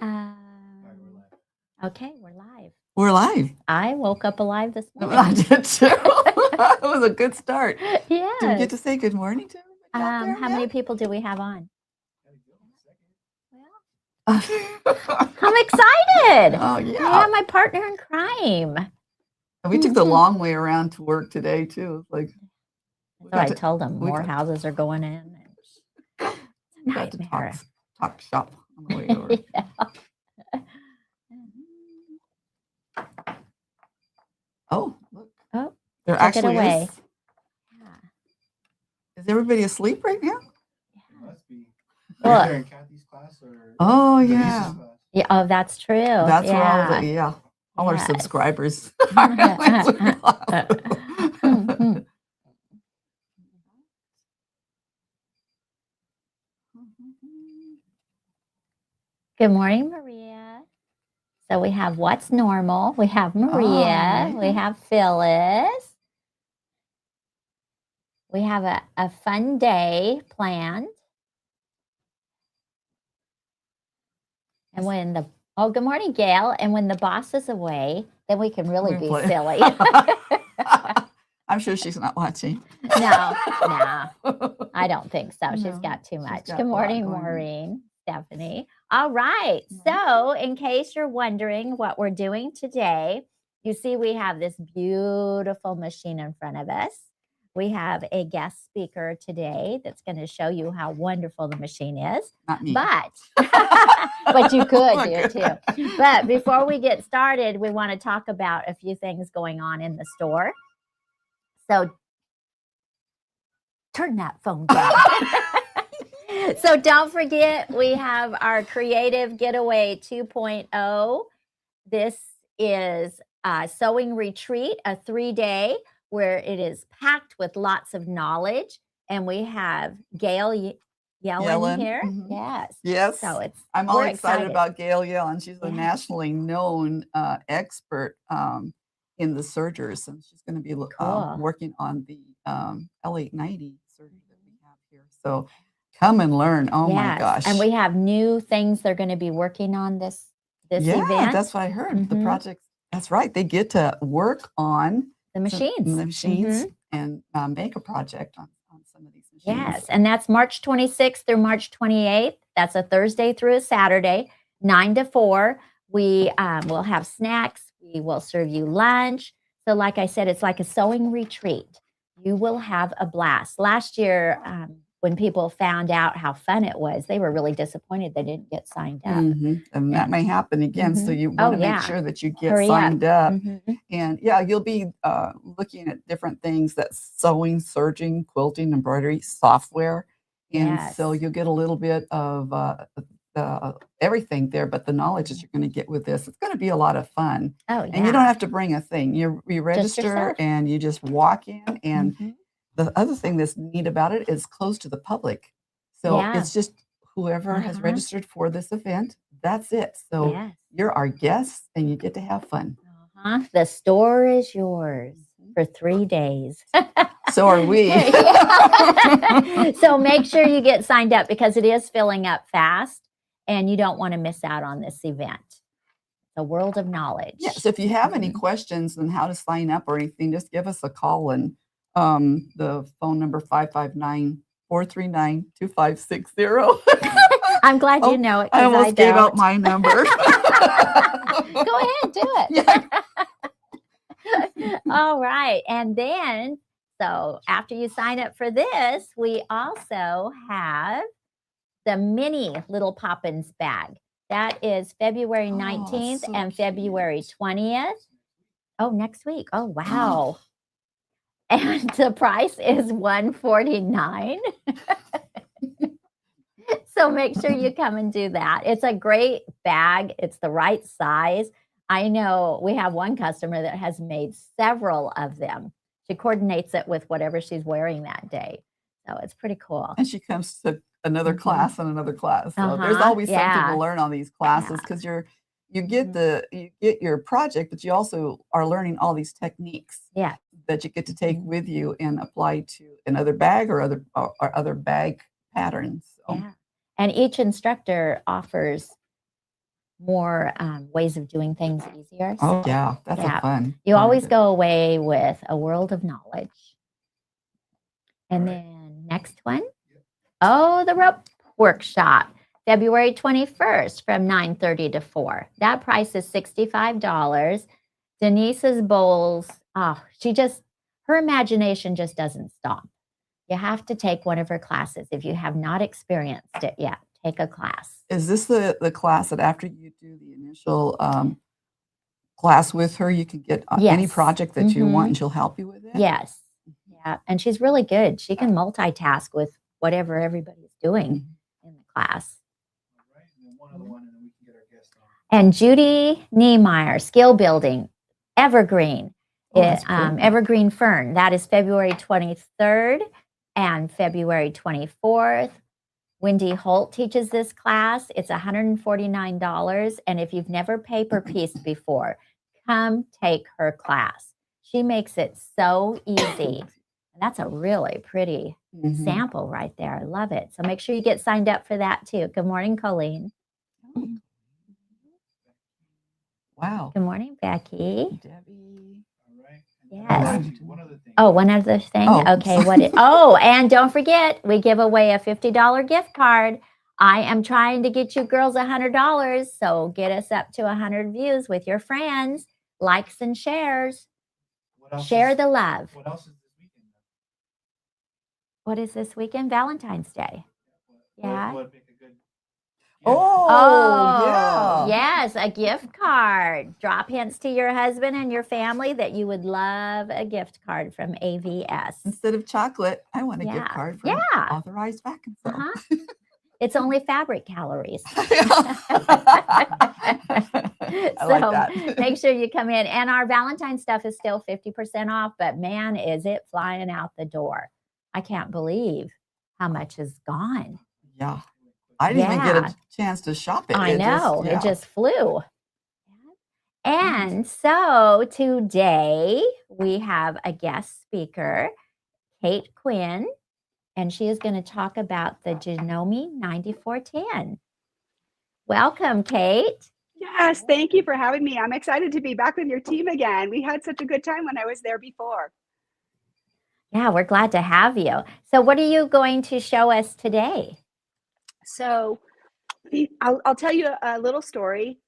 Um, okay, we're live. We're live. I woke up alive this I morning. did too. It was a good start. Do we get to Yes. say good morning to everybody out there How many people do we have on? yet? I'm excited. Oh, I yeah. have my partner in crime. We took the long way around to work today, too. It's like, So I told them we more got- houses are going in. we got to Nightmare. talk shop on the way over. Yeah. Oh, look. Oh, There took it actually away. is. Is everybody asleep right now? Must be. Well- Either in Kathy's class or Oh, Denise's yeah. class. Yeah. Oh, that's true. That's where all yeah. the, all our Yes. subscribers are in classes. Mhm. Good morning, Maria. So we have What's Normal. We have Maria. We Maria. have Phyllis. We have a fun day planned. And when good morning, Gail. And when the boss is away, then we can really We be play. silly. I'm sure she's not watching. No, I don't think so. She's No, got too she's much. got Good a lot morning, going on. Maureen, Stephanie. All right. So, in case you're wondering what we're doing today, you see we have this beautiful machine in front of us. We have a guest speaker today that's going to show you how wonderful the machine is. Not me. But you could Oh, do it good. too. But before we get started, we want to talk about a few things going on in the store. So turn that phone down. So don't forget, we have our Creative Getaway 2.0. This is a sewing retreat, a 3-day where it is packed with lots of knowledge. And we have Gail Yellen here. Mhm. Yes. Yes. So I'm all we're excited about Gail Yellen. She's a Yeah. nationally known expert in the sergers, and she's going to be Cool. working on the L890 serger that we have here. So come and learn. Oh my Yes. gosh. And we have new things they're going to be working on this yeah, event. that's what I heard. The Mhm. project. That's right. They get to work on The machines. the machines Mhm. and make a project on some of these machines. Yes, and that's March 26th through March 28th. That's a Thursday through a Saturday, 9 to 4. We will have snacks. We will serve you lunch. So like I said, it's like a sewing retreat. You will have a blast. Last year, when people found out how fun it was, they were really disappointed they didn't get signed up. Mhm. And that may happen again. So Mhm. you Oh, want to make yeah. sure that you get Hurry up. signed up. Mhm. And yeah, you'll be looking at different things that's sewing, serging, quilting, embroidery, software. And so Yes. you'll get a little bit of everything there, but the knowledge that you're going to get with this, it's going to be a lot of fun. Oh, And you yeah. don't have to bring a thing. You register yourself. and you just walk in. And Mhm. the other thing that's neat about it is closed to the public. So Yeah. it's just whoever has Uh-huh. registered for this event, that's it. So Yes. you're our guests and you get to have fun. Uh-huh. The store is yours for 3 days. So are we. Yeah. So make sure you get signed up because it is filling up fast and you don't want to miss out on this event. The world of knowledge. Yeah, so if you have any Mhm. questions on how to sign up or anything, just give us a call and the phone number 559-439-2560. I'm glad Oh, you know it. I 'Cause almost gave out don't. my number. Go ahead, do it. Yeah. All right. And then, so after you sign up for this, we also have the mini Little Poppins bag. That is February Oh, 19th so and February cute. 20th. Oh, next week. Oh, wow. And the price is $149. So make sure you come and do that. It's a great bag. It's the right size. I know we have one customer that has made several of them. She coordinates it with whatever she's wearing that day. So it's pretty cool. And she comes to another Mhm. class and another class. So there's Uh-huh, always something yeah. to learn on these classes because you get you get your project, but you also are learning all these techniques Yeah. that you get to take with you and apply to another bag or other bag patterns. So Yeah. And each instructor offers more ways of doing things easier. Oh So yeah, that's yeah, a fun. you part of always it. go away with a world of knowledge. And then next one. Oh, the rope workshop, February 21st from 9:30 to 4. That price is $65. Denise's bowls, her imagination just doesn't stop. You have to take one of her classes. If you have not experienced it yet, take a class. Is this the class that after you do the initial class with her, you can get any Yes. project that you want Mhm. and she'll help you with it? Yes. Yeah. And she's really good. She can multitask with whatever everybody's doing in the class. All right, and then one other one, and then we can get our guest on. And Judy Niemeyer, skill building, Evergreen, Oh, that's great. Evergreen Fern. That is February 23rd and February 24th. Wendy Holt teaches this class. It's $149. And if you've never paper pieced before, come take her class. She makes it so easy. And that's a really pretty Mhm. sample right there. I love it. So make sure you get signed up for that too. Good morning, Colleen. Wow. Good morning, Becky. Debbie. All right. And Yes. actually, one other thing. Oh, one other thing. Oh, Okay, sorry. and don't forget, we give away a $50 gift card. I am trying to get you girls $100, so get us up to 100 views with your friends, likes and shares. What else Share is, the love. What else is this weekend? What is this weekend? Valentine's Day. Yeah. What would make a good gift? Oh, yeah. Yes, a gift card. Drop hints to your husband and your family that you would love a gift card from AVS. Instead of chocolate, I want a gift Yeah. card for Yeah. Authorized Vacuum Seal. Uh-huh. It's only fabric calories. I like that. Make sure you come in. And our Valentine stuff is still 50% off, but man, is it flying out the door. I can't believe how much is gone. Yeah. I didn't even get Yeah. a chance to shop it. I It just- know. yeah. It just flew. And so today we have a guest speaker, Kate Quinn, and she is going to talk about the Janome 9410. Welcome, Kate. Yes, thank you for having me. I'm excited to be back with your team again. We had such a good time when I was there before. Yeah, we're glad to have you. So what are you going to show us today? So I'll tell you a little story.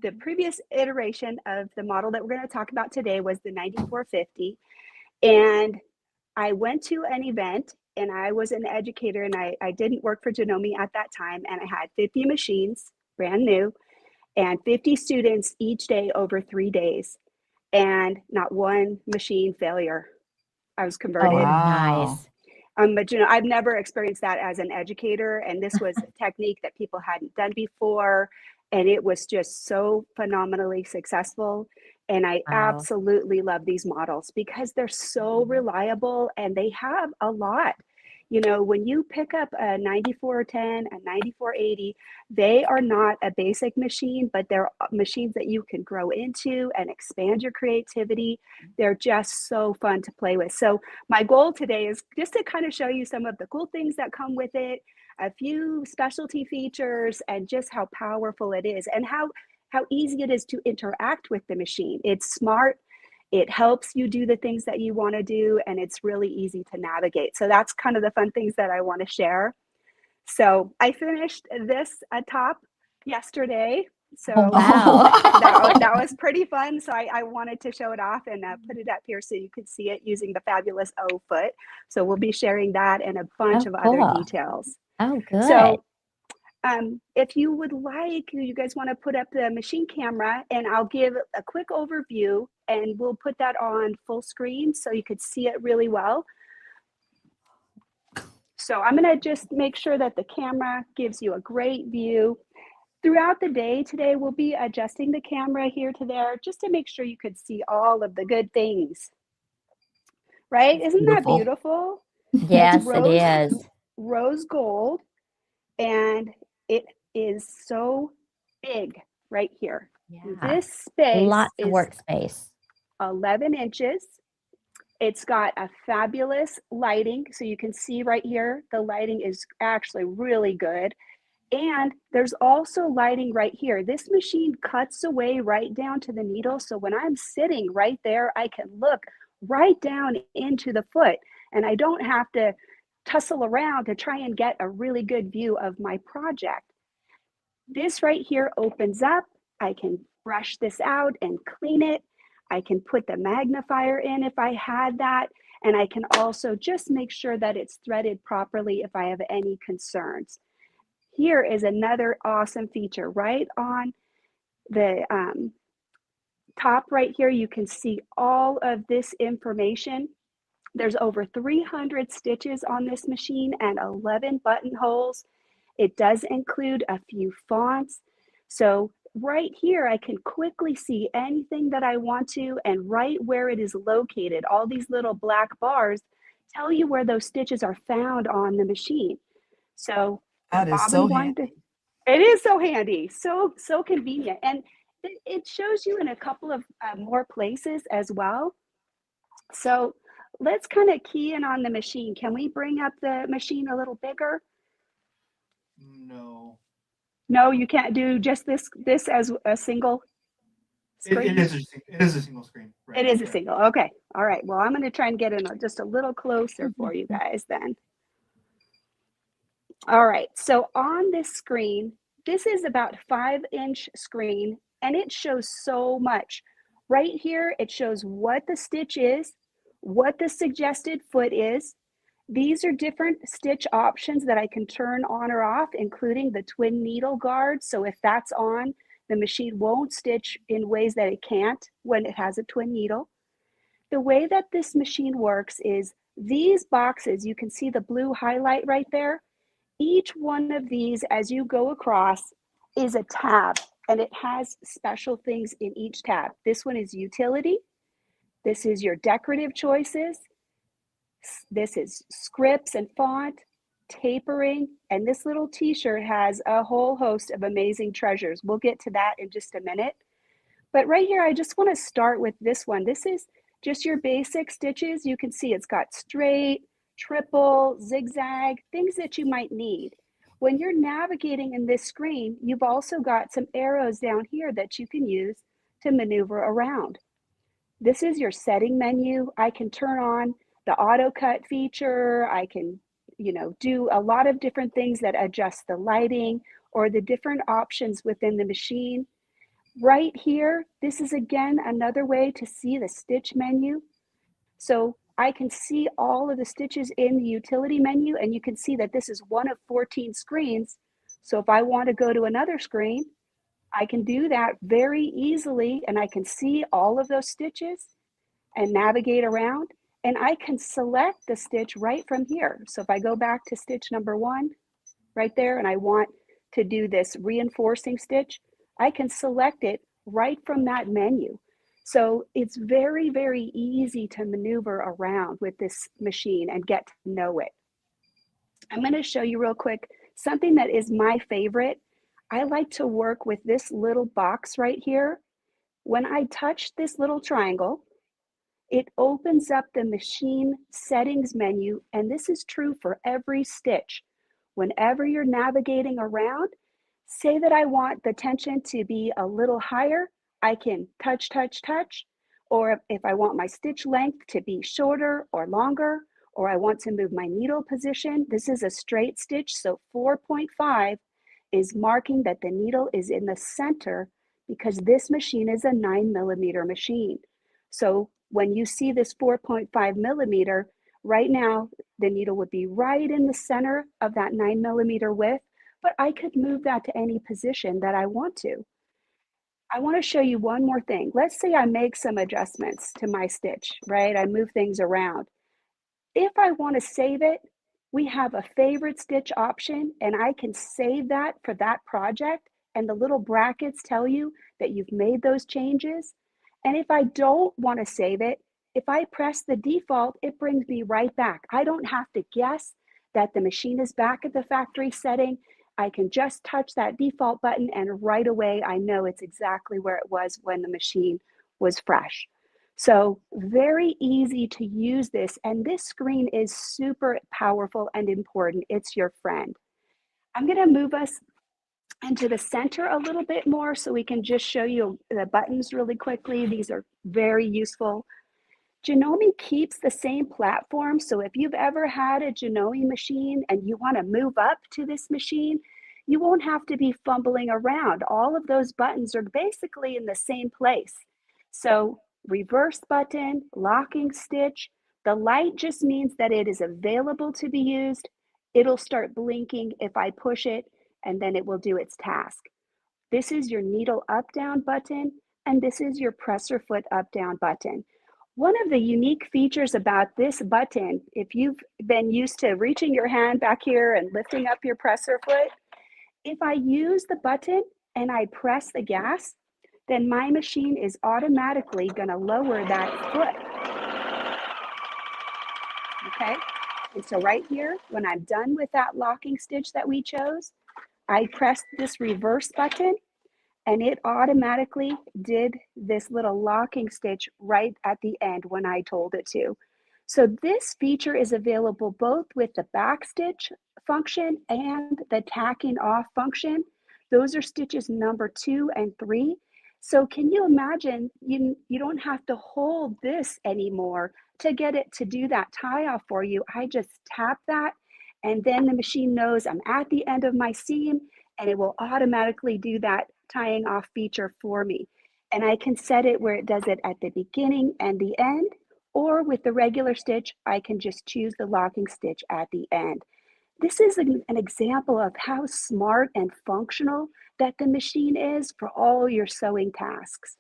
The previous iteration of the model that we're going to talk about today was the 9450. And I went to an event and I was an educator and I didn't work for Janome at that time. And I had 50 machines, brand new, and 50 students each day over 3 days. And not one machine failure. I was converted. Oh, Wow. nice. But you know, I've never experienced that as an educator, and this was a technique that people hadn't done before, and it was just so phenomenally successful. And I Wow. absolutely love these models because they're so reliable and they have a lot. You know, when you pick up a 9410, a 9480, they are not a basic machine, but they're machines that you can grow into and expand your creativity. They're just so fun to play with. So my goal today is just to kind of show you some of the cool things that come with it, a few specialty features, and just how powerful it is and how easy it is to interact with the machine. It's smart. It helps you do the things that you want to do, and it's really easy to navigate. So that's kind of the fun things that I want to share. So I finished this atop yesterday. So Oh, wow. that was pretty fun. So I wanted to show it off and put it up here so you could see it using the fabulous O foot. So we'll be sharing that and a bunch Oh, of cool. other details. Oh, good. So if you would like, you guys want to put up the machine camera and I'll give a quick overview and we'll put that on full screen so you could see it really well. So I'm going to just make sure that the camera gives you a great view. Throughout the day today, we'll be adjusting the camera here to there just to make sure you could see all of the good things. Right? Isn't that beautiful? Yes, It's it is. rose gold, and it is so big right here. Yeah. This space Lots of is workspace. 11 inches. It's got a fabulous lighting. So you can see right here, the lighting is actually really good. And there's also lighting right here. This machine cuts away right down to the needle. So when I'm sitting right there, I can look right down into the foot and I don't have to tussle around to try and get a really good view of my project. This right here opens up. I can brush this out and clean it. I can put the magnifier in if I had that. And I can also just make sure that it's threaded properly if I have any concerns. Here is another awesome feature. Right on the top right here, you can see all of this information. There's over 300 stitches on this machine and 11 buttonholes. It does include a few fonts. So right here, I can quickly see anything that I want to, and right where it is located, all these little black bars tell you where those stitches are found on the machine. So That is so handy. it is so handy, so convenient. And it shows you in a couple of more places as well. So let's kind of key in on the machine. Can we bring up the machine a little bigger? No. No, you can't do just this as a single screen? It is a single screen. Right, It is a right. single. Okay. All right. Well, I'm going to try and get in just a little closer for you guys then. All right. So on this screen, this is about 5-inch screen and it shows so much. Right here, it shows what the stitch is, what the suggested foot is. These are different stitch options that I can turn on or off, including the twin needle guard. So if that's on, the machine won't stitch in ways that it can't when it has a twin needle. The way that this machine works is these boxes, you can see the blue highlight right there. Each one of these, as you go across, is a tab, and it has special things in each tab. This one is utility. This is your decorative choices. This is scripts and font, tapering, and this little t-shirt has a whole host of amazing treasures. We'll get to that in just a minute. But right here, I just want to start with this one. This is just your basic stitches. You can see it's got straight, triple, zigzag, things that you might need. When you're navigating in this screen, you've also got some arrows down here that you can use to maneuver around. This is your setting menu. I can turn on the auto cut feature. I can, do a lot of different things that adjust the lighting or the different options within the machine. Right here, this is again another way to see the stitch menu. So I can see all of the stitches in the utility menu, and you can see that this is one of 14 screens. So if I want to go to another screen, I can do that very easily, and I can see all of those stitches and navigate around, and I can select the stitch right from here. So if I go back to stitch number 1 right there, and I want to do this reinforcing stitch, I can select it right from that menu. So it's very, very easy to maneuver around with this machine and get to know it. I'm going to show you real quick something that is my favorite. I like to work with this little box right here. When I touch this little triangle, it opens up the machine settings menu, and this is true for every stitch. Whenever you're navigating around, say that I want the tension to be a little higher, I can touch, touch, touch. Or if I want my stitch length to be shorter or longer, or I want to move my needle position, this is a straight stitch, so 4.5 is marking that the needle is in the center because this machine is a 9mm machine. So when you see this 4.5 millimeter, right now the needle would be right in the center of that 9mm width, but I could move that to any position that I want to. I want to show you one more thing. Let's say I make some adjustments to my stitch, right? I move things around. If I want to save it, we have a favorite stitch option, and I can save that for that project, and the little brackets tell you that you've made those changes. And if I don't want to save it, if I press the default, it brings me right back. I don't have to guess that the machine is back at the factory setting. I can just touch that default button, and right away I know it's exactly where it was when the machine was fresh. So very easy to use this, and this screen is super powerful and important. It's your friend. I'm going to move us and to the center a little bit more so we can just show you the buttons really quickly. These are very useful. Janome keeps the same platform. So if you've ever had a Janome machine and you want to move up to this machine, you won't have to be fumbling around. All of those buttons are basically in the same place. So reverse button, locking stitch, the light just means that it is available to be used. It'll start blinking if I push it, and then it will do its task. This is your needle up down button, and this is your presser foot up down button. One of the unique features about this button, if you've been used to reaching your hand back here and lifting up your presser foot, if I use the button and I press the gas, then my machine is automatically going to lower that foot. Okay, and so right here, when I'm done with that locking stitch that we chose, I press this reverse button and it automatically did this little locking stitch right at the end when I told it to. So this feature is available both with the back stitch function and the tacking off function. Those are stitches number 2 and 3. So can you imagine, you don't have to hold this anymore to get it to do that tie off for you. I just tap that and then the machine knows I'm at the end of my seam and it will automatically do that tying off feature for me. And I can set it where it does it at the beginning and the end, or with the regular stitch, I can just choose the locking stitch at the end. This is an example of how smart and functional that the machine is for all your sewing tasks.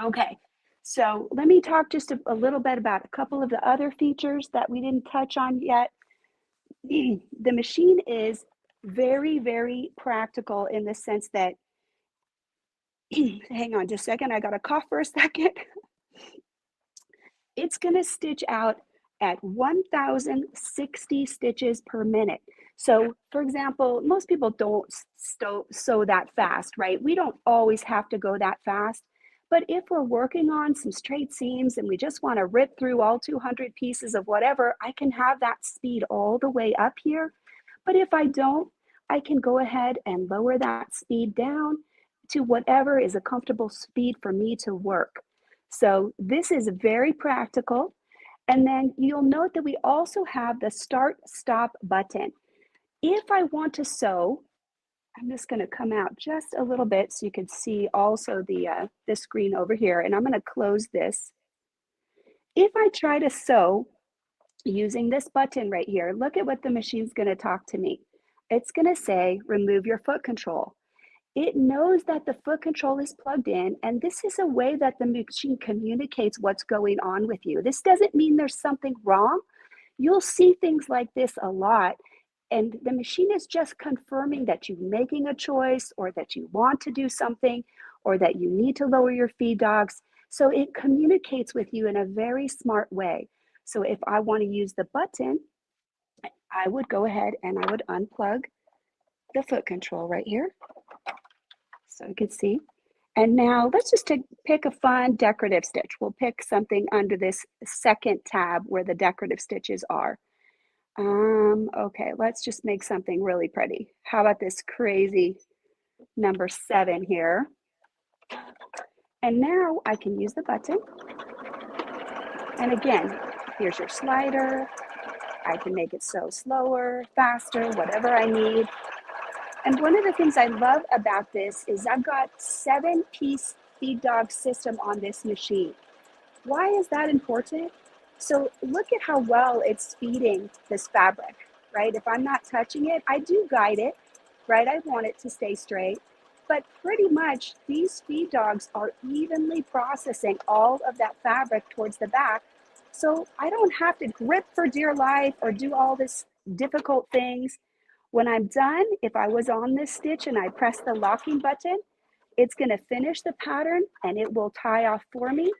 Okay, so let me talk just a little bit about a couple of the other features that we didn't touch on yet. The machine is very, very practical in the sense that, hang on just a second, I got to cough for a second. It's going to stitch out at 1,060 stitches per minute. So for example, most people don't sew that fast, right? We don't always have to go that fast. But if we're working on some straight seams and we just want to rip through all 200 pieces of whatever, I can have that speed all the way up here. But if I don't, I can go ahead and lower that speed down to whatever is a comfortable speed for me to work. So this is very practical. And then you'll note that we also have the start stop button. If I want to sew, I'm just going to come out just a little bit so you can see also the screen over here, and I'm going to close this. If I try to sew using this button right here, look at what the machine's going to talk to me. It's going to say, remove your foot control. It knows that the foot control is plugged in, and this is a way that the machine communicates what's going on with you. This doesn't mean there's something wrong. You'll see things like this a lot. And the machine is just confirming that you're making a choice or that you want to do something or that you need to lower your feed dogs. So it communicates with you in a very smart way. So if I want to use the button, I would go ahead and I would unplug the foot control right here. So you can see. And now let's just pick a fun decorative stitch. We'll pick something under this second tab where the decorative stitches are. Okay, let's just make something really pretty. How about this crazy number 7 here? And now I can use the button. And again, here's your slider. I can make it sew slower, faster, whatever I need. And one of the things I love about this is I've got 7-piece feed dog system on this machine. Why is that important? So look at how well it's feeding this fabric, right? If I'm not touching it, I do guide it, right? I want it to stay straight, but pretty much these feed dogs are evenly processing all of that fabric towards the back. So I don't have to grip for dear life or do all this difficult things. When I'm done, if I was on this stitch and I press the locking button, it's going to finish the pattern and it will tie off for me.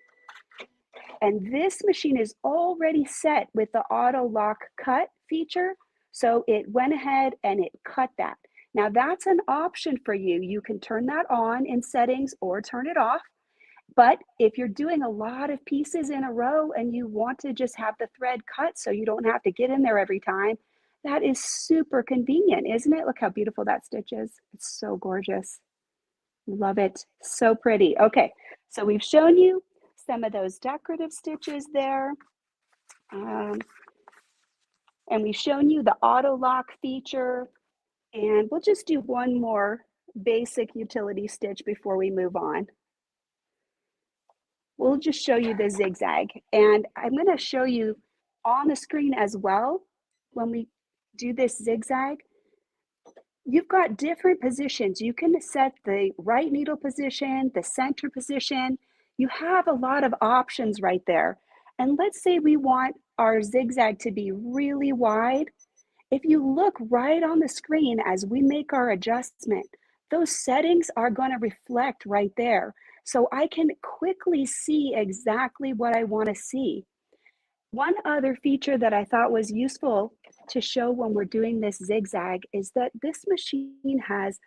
And this machine is already set with the auto lock cut feature. So it went ahead and it cut that. Now that's an option for you. You can turn that on in settings or turn it off. But if you're doing a lot of pieces in a row and you want to just have the thread cut so you don't have to get in there every time, That is super convenient, isn't it? Look how beautiful that stitch is. It's so gorgeous. Love it. So pretty. Okay, so we've shown you some of those decorative stitches there. And we've shown you the auto lock feature. And we'll just do one more basic utility stitch before we move on. We'll just show you the zigzag. And I'm going to show you on the screen as well. When we do this zigzag, you've got different positions. You can set the right needle position, the center position. You have a lot of options right there. And let's say we want our zigzag to be really wide. If you look right on the screen as we make our adjustment, those settings are going to reflect right there. So I can quickly see exactly what I want to see. One other feature that I thought was useful to show when we're doing this zigzag is that this machine has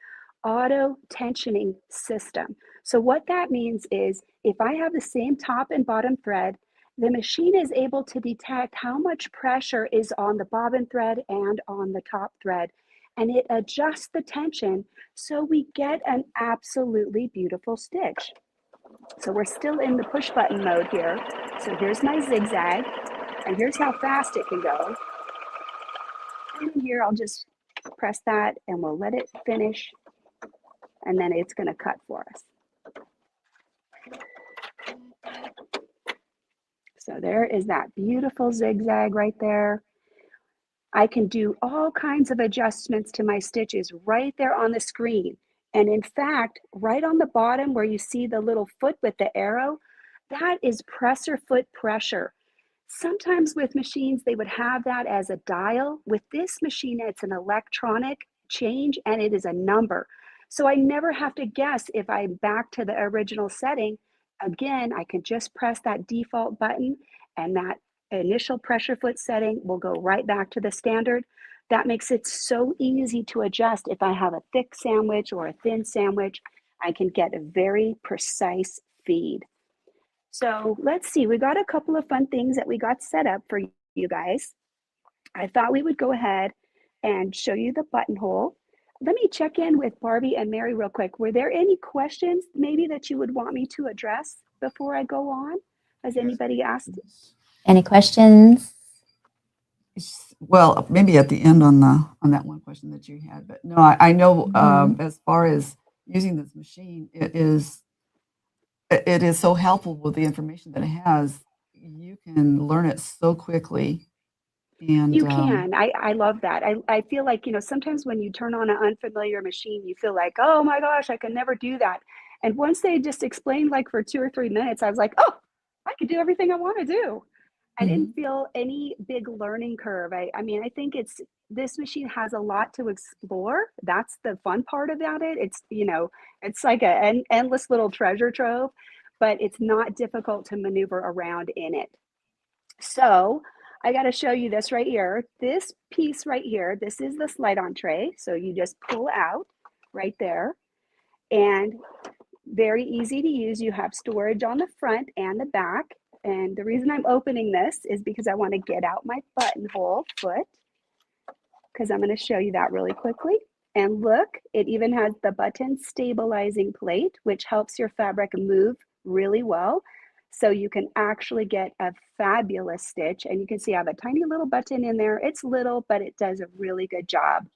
auto tensioning system. So what that means is if I have the same top and bottom thread, the machine is able to detect how much pressure is on the bobbin thread and on the top thread, and it adjusts the tension so we get an absolutely beautiful stitch. So we're still in the push button mode here. So here's my zigzag, and here's how fast it can go. And here I'll just press that and we'll let it finish, and then it's going to cut for us. So there is that beautiful zigzag right there. I can do all kinds of adjustments to my stitches right there on the screen. And in fact, right on the bottom where you see the little foot with the arrow, that is presser foot pressure. Sometimes with machines, they would have that as a dial. With this machine, it's an electronic change and it is a number. So I never have to guess if I'm back to the original setting. Again, I can just press that default button and that initial pressure foot setting will go right back to the standard. That makes it so easy to adjust. If I have a thick sandwich or a thin sandwich, I can get a very precise feed. So let's see, we got a couple of fun things that we got set up for you guys. I thought we would go ahead and show you the buttonhole. Let me check in with Barbie and Mary real quick. Were there any questions maybe that you would want me to address before I go on? Has anybody asked? Any questions? Well, maybe at the end on that one question that you had, but no, I know as far as using this machine, it is so helpful with the information that it has. You can learn it so quickly. And you can. I love that. I feel like, sometimes when you turn on an unfamiliar machine, you feel like, oh my gosh, I can never do that. And once they just explained like for 2 or 3 minutes, I was like, oh, I could do everything I want to do. I didn't feel any big learning curve. I mean, I think this machine has a lot to explore. That's the fun part about it. It's like an endless little treasure trove, but it's not difficult to maneuver around in it. So I got to show you this right here. This piece right here, this is the slide-on tray. So you just pull out right there, and very easy to use. You have storage on the front and the back. And the reason I'm opening this is because I want to get out my buttonhole foot, because I'm going to show you that really quickly. And look, it even has the button stabilizing plate, which helps your fabric move really well. So you can actually get a fabulous stitch. And you can see I have a tiny little button in there. It's little, but it does a really good job.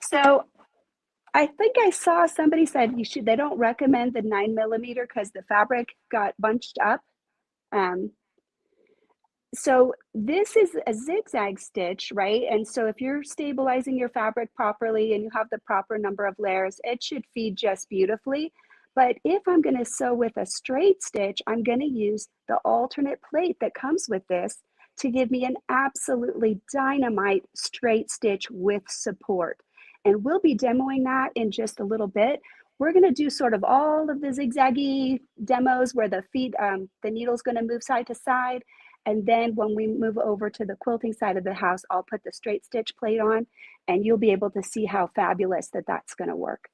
So I think I saw somebody said they don't recommend the 9mm because the fabric got bunched up. So this is a zigzag stitch, right? And so if you're stabilizing your fabric properly and you have the proper number of layers, it should feed just beautifully. But if I'm going to sew with a straight stitch, I'm going to use the alternate plate that comes with this to give me an absolutely dynamite straight stitch with support. And we'll be demoing that in just a little bit. We're going to do sort of all of the zigzaggy demos where the needle's going to move side to side. And then when we move over to the quilting side of the house, I'll put the straight stitch plate on, and you'll be able to see how fabulous that's going to work.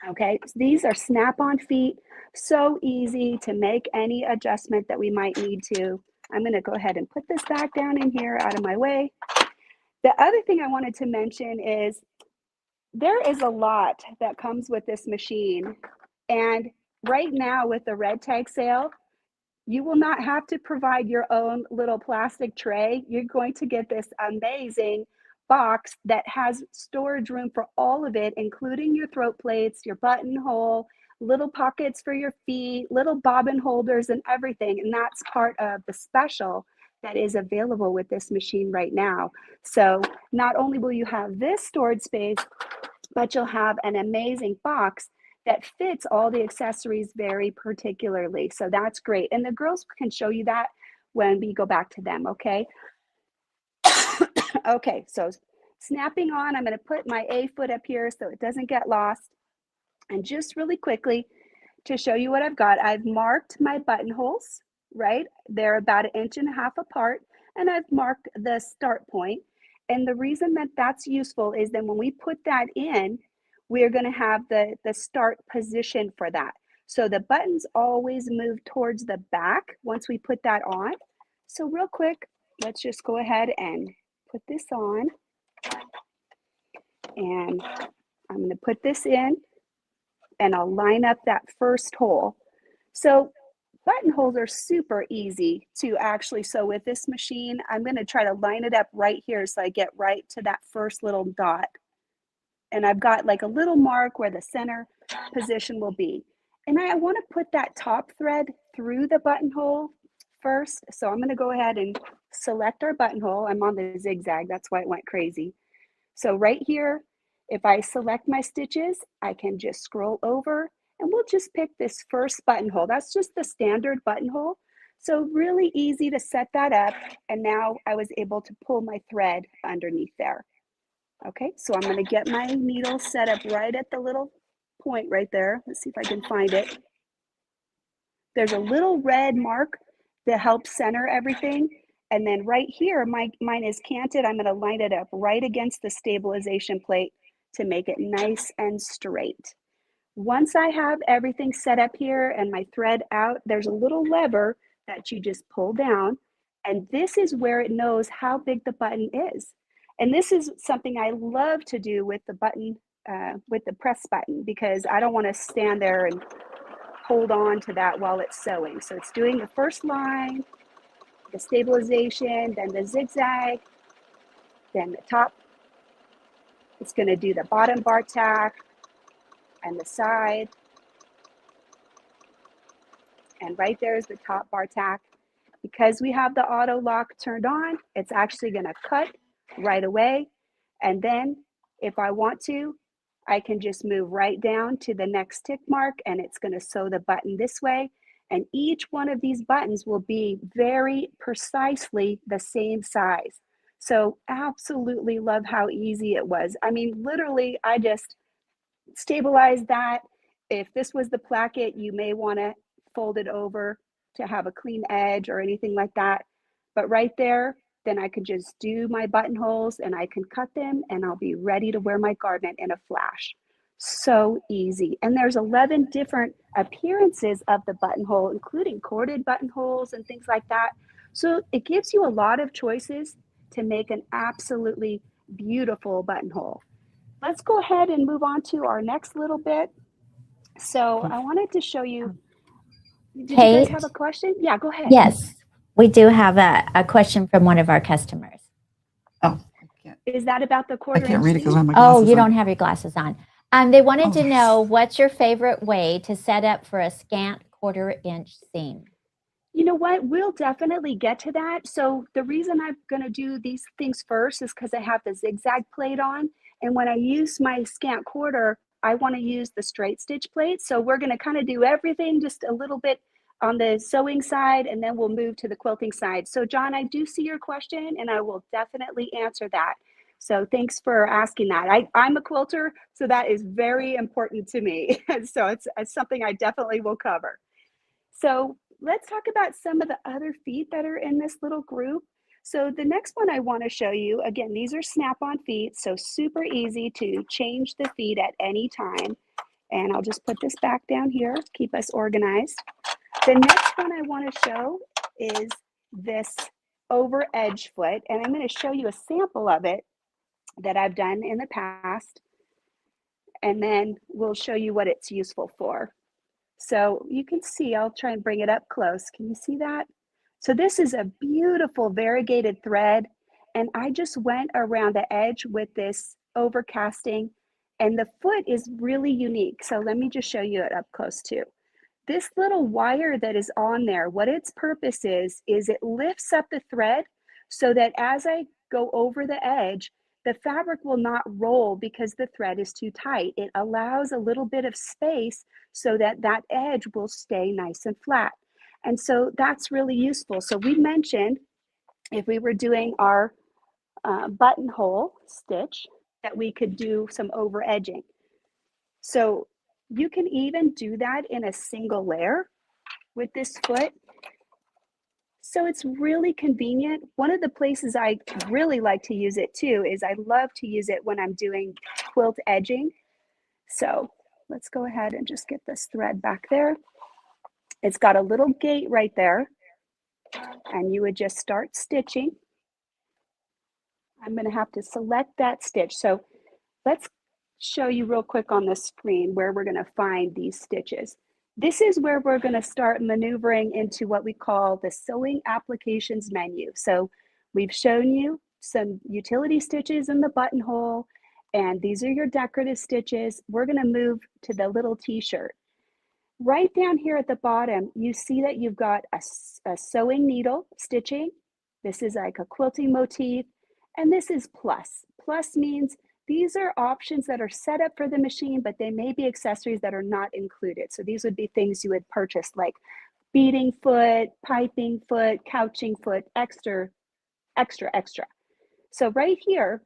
Okay, so these are snap-on feet, so easy to make any adjustment that we might need to. I'm going to go ahead and put this back down in here out of my way. The other thing I wanted to mention is there is a lot that comes with this machine. And right now with the red tag sale, you will not have to provide your own little plastic tray. You're going to get this amazing box that has storage room for all of it, including your throat plates, your buttonhole, little pockets for your feet, little bobbin holders and everything. And that's part of the special that is available with this machine right now. So not only will you have this storage space, but you'll have an amazing box that fits all the accessories very particularly. So that's great. And the girls can show you that when we go back to them, okay? Okay, so snapping on, I'm gonna put my A foot up here so it doesn't get lost. And just really quickly to show you what I've got, I've marked my buttonholes, right? They're about 1.5 inches apart, and I've marked the start point. And the reason that that's useful is then when we put that in, we're going to have the start position for that. So the buttons always move towards the back once we put that on. So real quick, let's just go ahead and put this on. And I'm going to put this in and I'll line up that first hole. So buttonholes are super easy to actually sew with this machine. I'm going to try to line it up right here so I get right to that first little dot. And I've got like a little mark where the center position will be. And I want to put that top thread through the buttonhole first. So I'm going to go ahead and select our buttonhole. I'm on the zigzag, that's why it went crazy. So right here, if I select my stitches, I can just scroll over and we'll just pick this first buttonhole. That's just the standard buttonhole. So really easy to set that up. And now I was able to pull my thread underneath there. Okay, so I'm going to get my needle set up right at the little point right there. Let's see if I can find it. There's a little red mark that helps center everything. And then right here, mine is canted. I'm going to line it up right against the stabilization plate to make it nice and straight. Once I have everything set up here and my thread out, there's a little lever that you just pull down. And this is where it knows how big the button is. And this is something I love to do with the button, with the press button, because I don't want to stand there and hold on to that while it's sewing. So it's doing the first line, the stabilization, then the zigzag, then the top. It's going to do the bottom bar tack and the side. And right there is the top bar tack. Because we have the auto lock turned on, it's actually going to cut right away. And then if I want to, I can just move right down to the next tick mark and it's going to sew the button this way. And each one of these buttons will be very precisely the same size. So absolutely love how easy it was. I mean, literally, I just stabilized that. If this was the placket, you may want to fold it over to have a clean edge or anything like that. But right there, then I could just do my buttonholes and I can cut them and I'll be ready to wear my garment in a flash. So easy. And there's 11 different appearances of the buttonhole, including corded buttonholes and things like that. So it gives you a lot of choices to make an absolutely beautiful buttonhole. Let's go ahead and move on to our next little bit. So I wanted to show you, did you guys have a question? Yeah, go ahead. Yes, we do have a question from one of our customers. Oh, I can't. Is that about the I quarter can't inch read it because seam? I have my glasses Oh, you on. don't have your glasses on. They wanted to Oh. know, what's your favorite way to set up for a scant 1/4 inch seam? You know what? We'll definitely get to that. So the reason I'm going to do these things first is because I have the zigzag plate on. And when I use my scant 1/4, I want to use the straight stitch plate. So we're going to kind of do everything just a little bit on the sewing side, and then we'll move to the quilting side. So John, I do see your question and I will definitely answer that. So thanks for asking that. I'm a quilter, so that is very important to me. So it's something I definitely will cover. So let's talk about some of the other feet that are in this little group. So the next one I want to show you, again, these are snap-on feet, so super easy to change the feet at any time. And I'll just put this back down here, keep us organized. The next one I want to show is this over edge foot, and I'm going to show you a sample of it that I've done in the past, and then we'll show you what it's useful for. So you can see, I'll try and bring it up close. Can you see that? So this is a beautiful variegated thread, and I just went around the edge with this overcasting, and the foot is really unique. So let me just show you it up close too. This little wire that is on there, what its purpose is it lifts up the thread so that as I go over the edge, the fabric will not roll because the thread is too tight. It allows a little bit of space so that that edge will stay nice and flat. And so that's really useful. So we mentioned if we were doing our buttonhole stitch that we could do some over edging. So you can even do that in a single layer with this foot. So it's really convenient. One of the places I really like to use it too is I love to use it when I'm doing quilt edging. So let's go ahead and just get this thread back there. It's got a little gate right there, and you would just start stitching. I'm going to have to select that stitch. So let's show you real quick on the screen where we're going to find these stitches. This is where we're going to start maneuvering into what we call the sewing applications menu. So we've shown you some utility stitches in the buttonhole, and these are your decorative stitches. We're going to move to the little t-shirt. Right down here at the bottom, you see that you've got a sewing needle stitching. This is like a quilting motif, and this is plus. Plus means these are options that are set up for the machine, but they may be accessories that are not included. So these would be things you would purchase like beading foot, piping foot, couching foot, extra. So right here,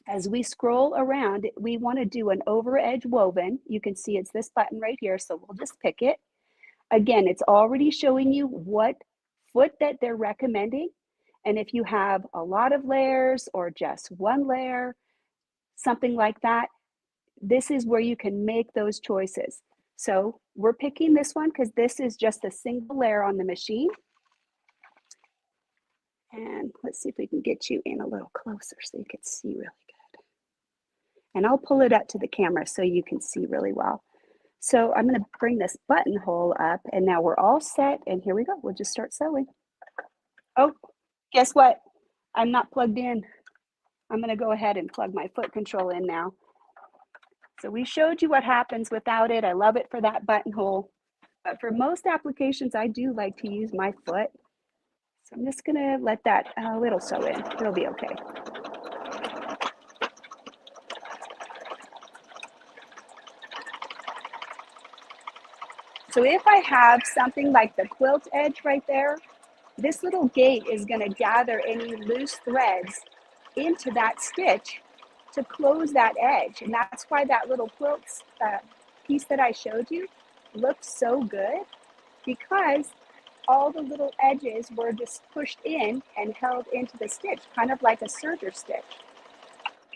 as we scroll around, we want to do an over edge woven. You can see it's this button right here, so we'll just pick it. Again, it's already showing you what foot that they're recommending. And if you have a lot of layers or just one layer, something like that, this is where you can make those choices. So we're picking this one because this is just a single layer on the machine. And let's see if we can get you in a little closer so you can see really good. And I'll pull it up to the camera so you can see really well. So I'm going to bring this buttonhole up, and now we're all set. And here we go. We'll just start sewing. Oh, guess what? I'm not plugged in. I'm going to go ahead and plug my foot control in now. So we showed you what happens without it. I love it for that buttonhole. But for most applications, I do like to use my foot. So I'm just going to let that, it'll sew in. It'll be okay. So if I have something like the quilt edge right there, this little gate is going to gather any loose threads into that stitch to close that edge. And that's why that little quilt piece that I showed you looks so good, because all the little edges were just pushed in and held into the stitch, kind of like a serger stitch.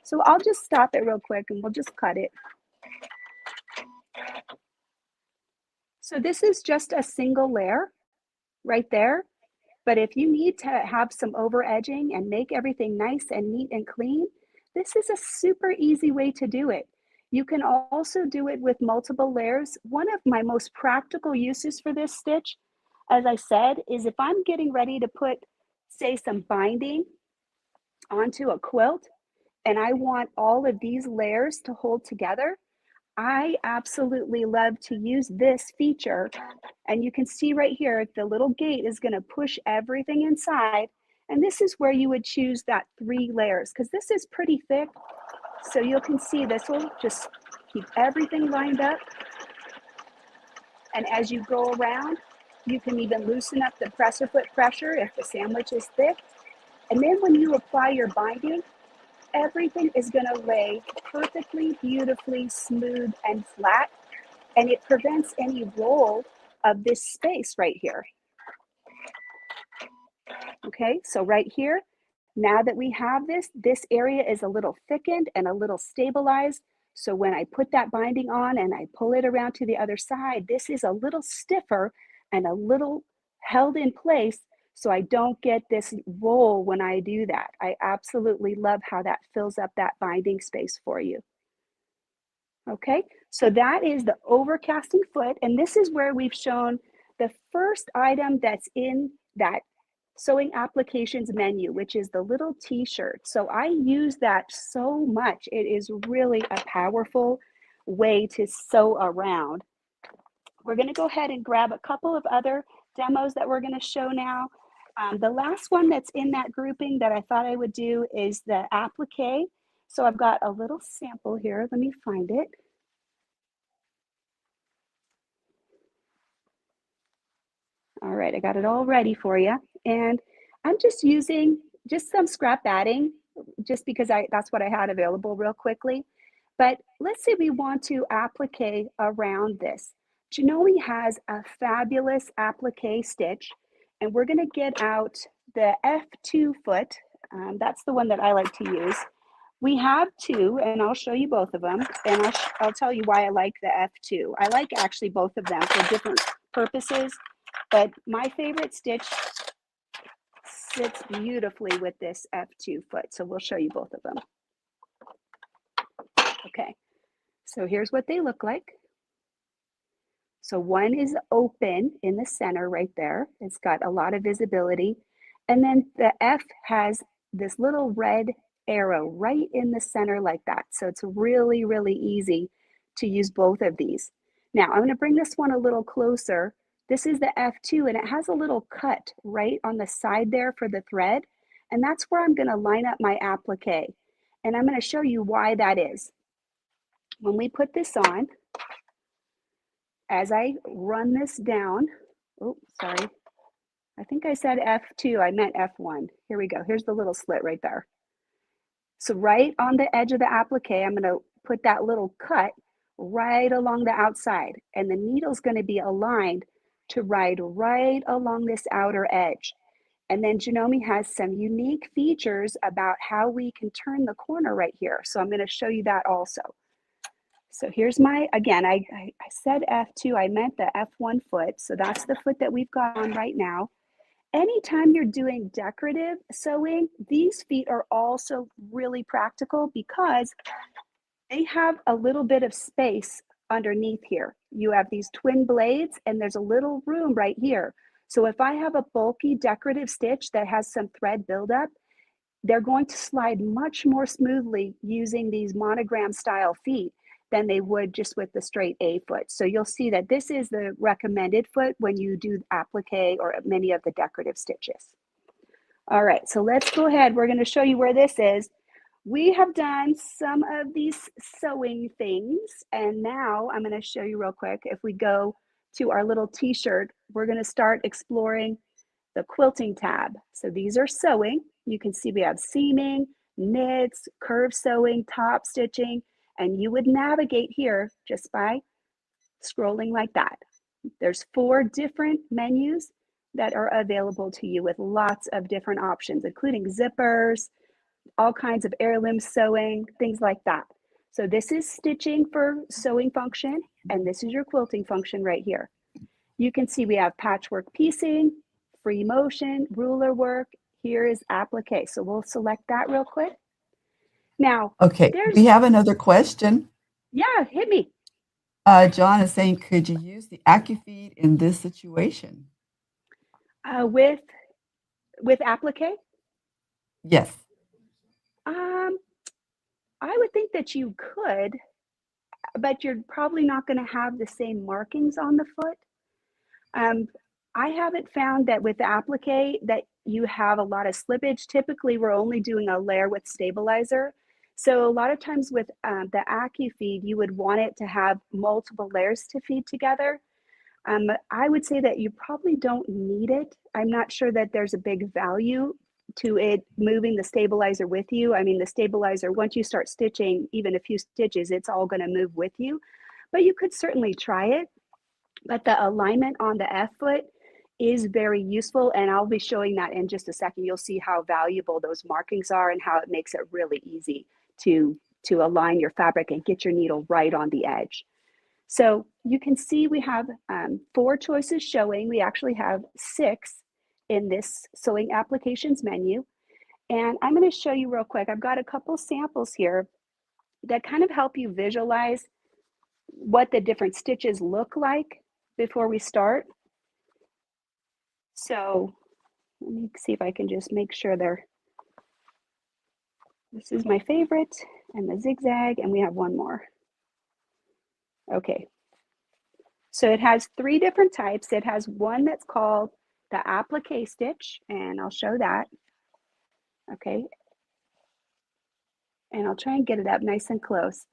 So I'll just stop it real quick and we'll just cut it. So this is just a single layer right there. But if you need to have some over edging and make everything nice and neat and clean, this is a super easy way to do it. You can also do it with multiple layers. One of my most practical uses for this stitch, as I said, is if I'm getting ready to put, say, some binding onto a quilt, and I want all of these layers to hold together, I absolutely love to use this feature. And you can see right here, the little gate is going to push everything inside. And this is where you would choose that 3 layers, because this is pretty thick. So you can see this will just keep everything lined up. And as you go around, you can even loosen up the presser foot pressure if the sandwich is thick. And then when you apply your binding, everything is going to lay perfectly, beautifully, smooth, and flat. And it prevents any roll of this space right here. Okay, so right here, now that we have this area is a little thickened and a little stabilized. So when I put that binding on and I pull it around to the other side, this is a little stiffer and a little held in place So I don't get this roll when I do that. I absolutely love how that fills up that binding space for you. Okay, so that is the overcasting foot. And this is where we've shown the first item that's in that sewing applications menu, which is the little t-shirt. So I use that so much. It is really a powerful way to sew around. We're going to go ahead and grab a couple of other demos that we're going to show now. The last one that's in that grouping that I thought I would do is the applique. So I've got a little sample here. Let me find it. All right, I got it all ready for you. And I'm just using just some scrap batting just because that's what I had available real quickly. But let's say we want to applique around this. Janome has a fabulous applique stitch, and we're going to get out the F2 foot. That's the one that I like to use. We have two, and I'll show you both of them, and I'll tell you why I like the F2. I like actually both of them for different purposes, but my favorite stitch sits beautifully with this F2 foot, so we'll show you both of them. Okay, so here's what they look like. So one is open in the center right there. It's got a lot of visibility. And then the F has this little red arrow right in the center like that. So it's really, really easy to use both of these. Now I'm going to bring this one a little closer. This is the F2, and it has a little cut right on the side there for the thread. And that's where I'm going to line up my applique. And I'm going to show you why that is. When we put this on, as I run this down, oh, sorry. I think I said F2, I meant F1. Here we go. Here's the little slit right there. So right on the edge of the applique, I'm going to put that little cut right along the outside, and the needle's going to be aligned to ride right along this outer edge. And then Janome has some unique features about how we can turn the corner right here. So I'm going to show you that also. So here's my, again, I said F2, I meant the F1 foot. So that's the foot that we've got on right now. Anytime you're doing decorative sewing, these feet are also really practical because they have a little bit of space underneath here. You have these twin blades and there's a little room right here. So if I have a bulky decorative stitch that has some thread buildup, they're going to slide much more smoothly using these monogram style feet than they would just with the straight A foot. So you'll see that this is the recommended foot when you do applique or many of the decorative stitches. All right, so let's go ahead. We're going to show you where this is. We have done some of these sewing things, and now I'm going to show you real quick. If we go to our little t-shirt, we're going to start exploring the quilting tab. So these are sewing. You can see we have seaming, knits, curve sewing, top stitching, and you would navigate here just by scrolling like that. There's 4 different menus that are available to you with lots of different options, including zippers, all kinds of heirloom sewing, things like that. So this is stitching for sewing function, and this is your quilting function right here. You can see we have patchwork piecing, free motion, ruler work. Here is applique. So we'll select that real quick. Now, Okay, we have another question. Yeah, hit me. John is saying, could you use the AccuFeed in this situation? With applique? Yes. I would think that you could, but you're probably not going to have the same markings on the foot. I haven't found that with the applique that you have a lot of slippage. Typically, we're only doing a layer with stabilizer. So a lot of times with the AccuFeed, you would want it to have multiple layers to feed together. I would say that you probably don't need it. I'm not sure that there's a big value to it moving the stabilizer with you. I mean, the stabilizer, once you start stitching even a few stitches, it's all going to move with you. But you could certainly try it. But the alignment on the F foot is very useful, and I'll be showing that in just a second. You'll see how valuable those markings are and how it makes it really easy to align your fabric and get your needle right on the edge. So you can see we have 4 choices showing. We actually have 6 in this sewing applications menu. And I'm going to show you real quick. I've got a couple samples here that kind of help you visualize what the different stitches look like before we start. So let me see if I can just make sure this is my favorite, and the zigzag, and we have one more. Okay. So it has 3 different types. It has one that's called the applique stitch, and I'll show that. Okay. And I'll try and get it up nice and close.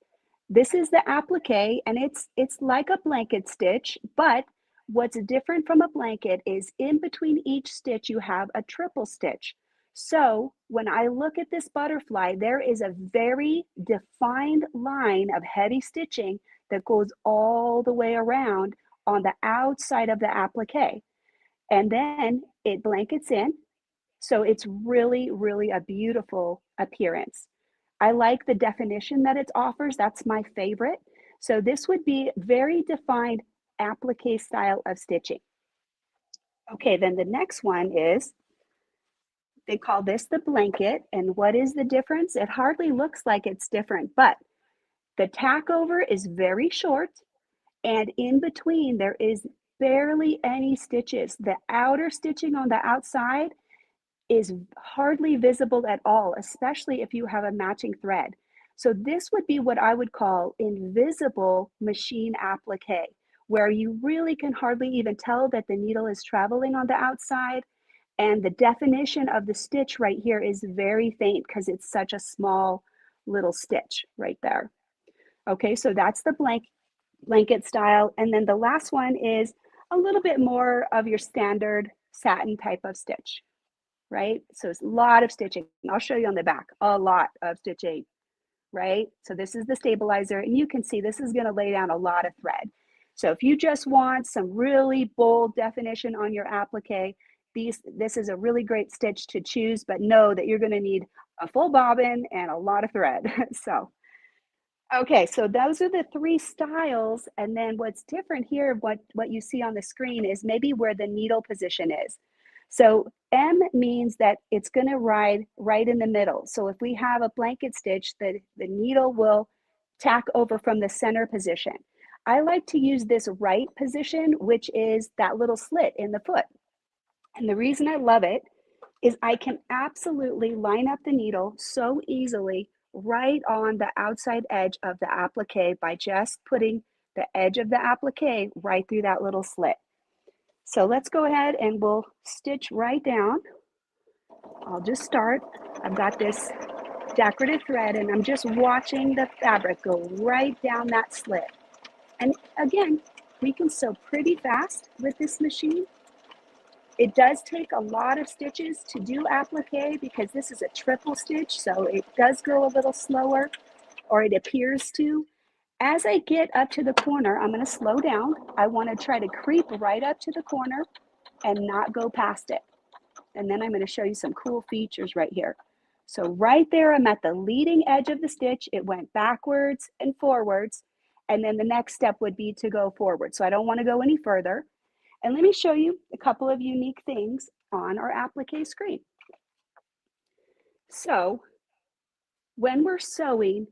This is the applique, and it's like a blanket stitch, but what's different from a blanket is in between each stitch you have a triple stitch. So when I look at this butterfly, there is a very defined line of heavy stitching that goes all the way around on the outside of the applique. And then it blankets in. So it's really, really a beautiful appearance. I like the definition that it offers. That's my favorite. So this would be very defined applique style of stitching. Okay, then the next one is, they call this the blanket. And what is the difference? It hardly looks like it's different, but the tack over is very short, and in between there is barely any stitches. The outer stitching on the outside is hardly visible at all, especially if you have a matching thread. So this would be what I would call invisible machine applique, where you really can hardly even tell that the needle is traveling on the outside. And the definition of the stitch right here is very faint because it's such a small little stitch right there. Okay, so that's the blanket style. And then the last one is a little bit more of your standard satin type of stitch, right? So it's a lot of stitching. I'll show you on the back, a lot of stitching, right? So this is the stabilizer, and you can see this is going to lay down a lot of thread. So if you just want some really bold definition on your applique, this is a really great stitch to choose, but know that you're going to need a full bobbin and a lot of thread. So, okay, so those are the 3 styles. And then what's different here, what you see on the screen is maybe where the needle position is. So M means that it's going to ride right in the middle. So if we have a blanket stitch, the needle will tack over from the center position. I like to use this right position, which is that little slit in the foot. And the reason I love it is I can absolutely line up the needle so easily right on the outside edge of the applique by just putting the edge of the applique right through that little slit. So let's go ahead and we'll stitch right down. I'll just start. I've got this decorative thread, and I'm just watching the fabric go right down that slit. And again, we can sew pretty fast with this machine. It does take a lot of stitches to do applique because this is a triple stitch, so it does go a little slower, or it appears to. As I get up to the corner, I'm going to slow down. I want to try to creep right up to the corner and not go past it. And then I'm going to show you some cool features right here. So right there, I'm at the leading edge of the stitch. It went backwards and forwards. And then the next step would be to go forward. So I don't want to go any further. And let me show you a couple of unique things on our applique screen. So when we're sewing,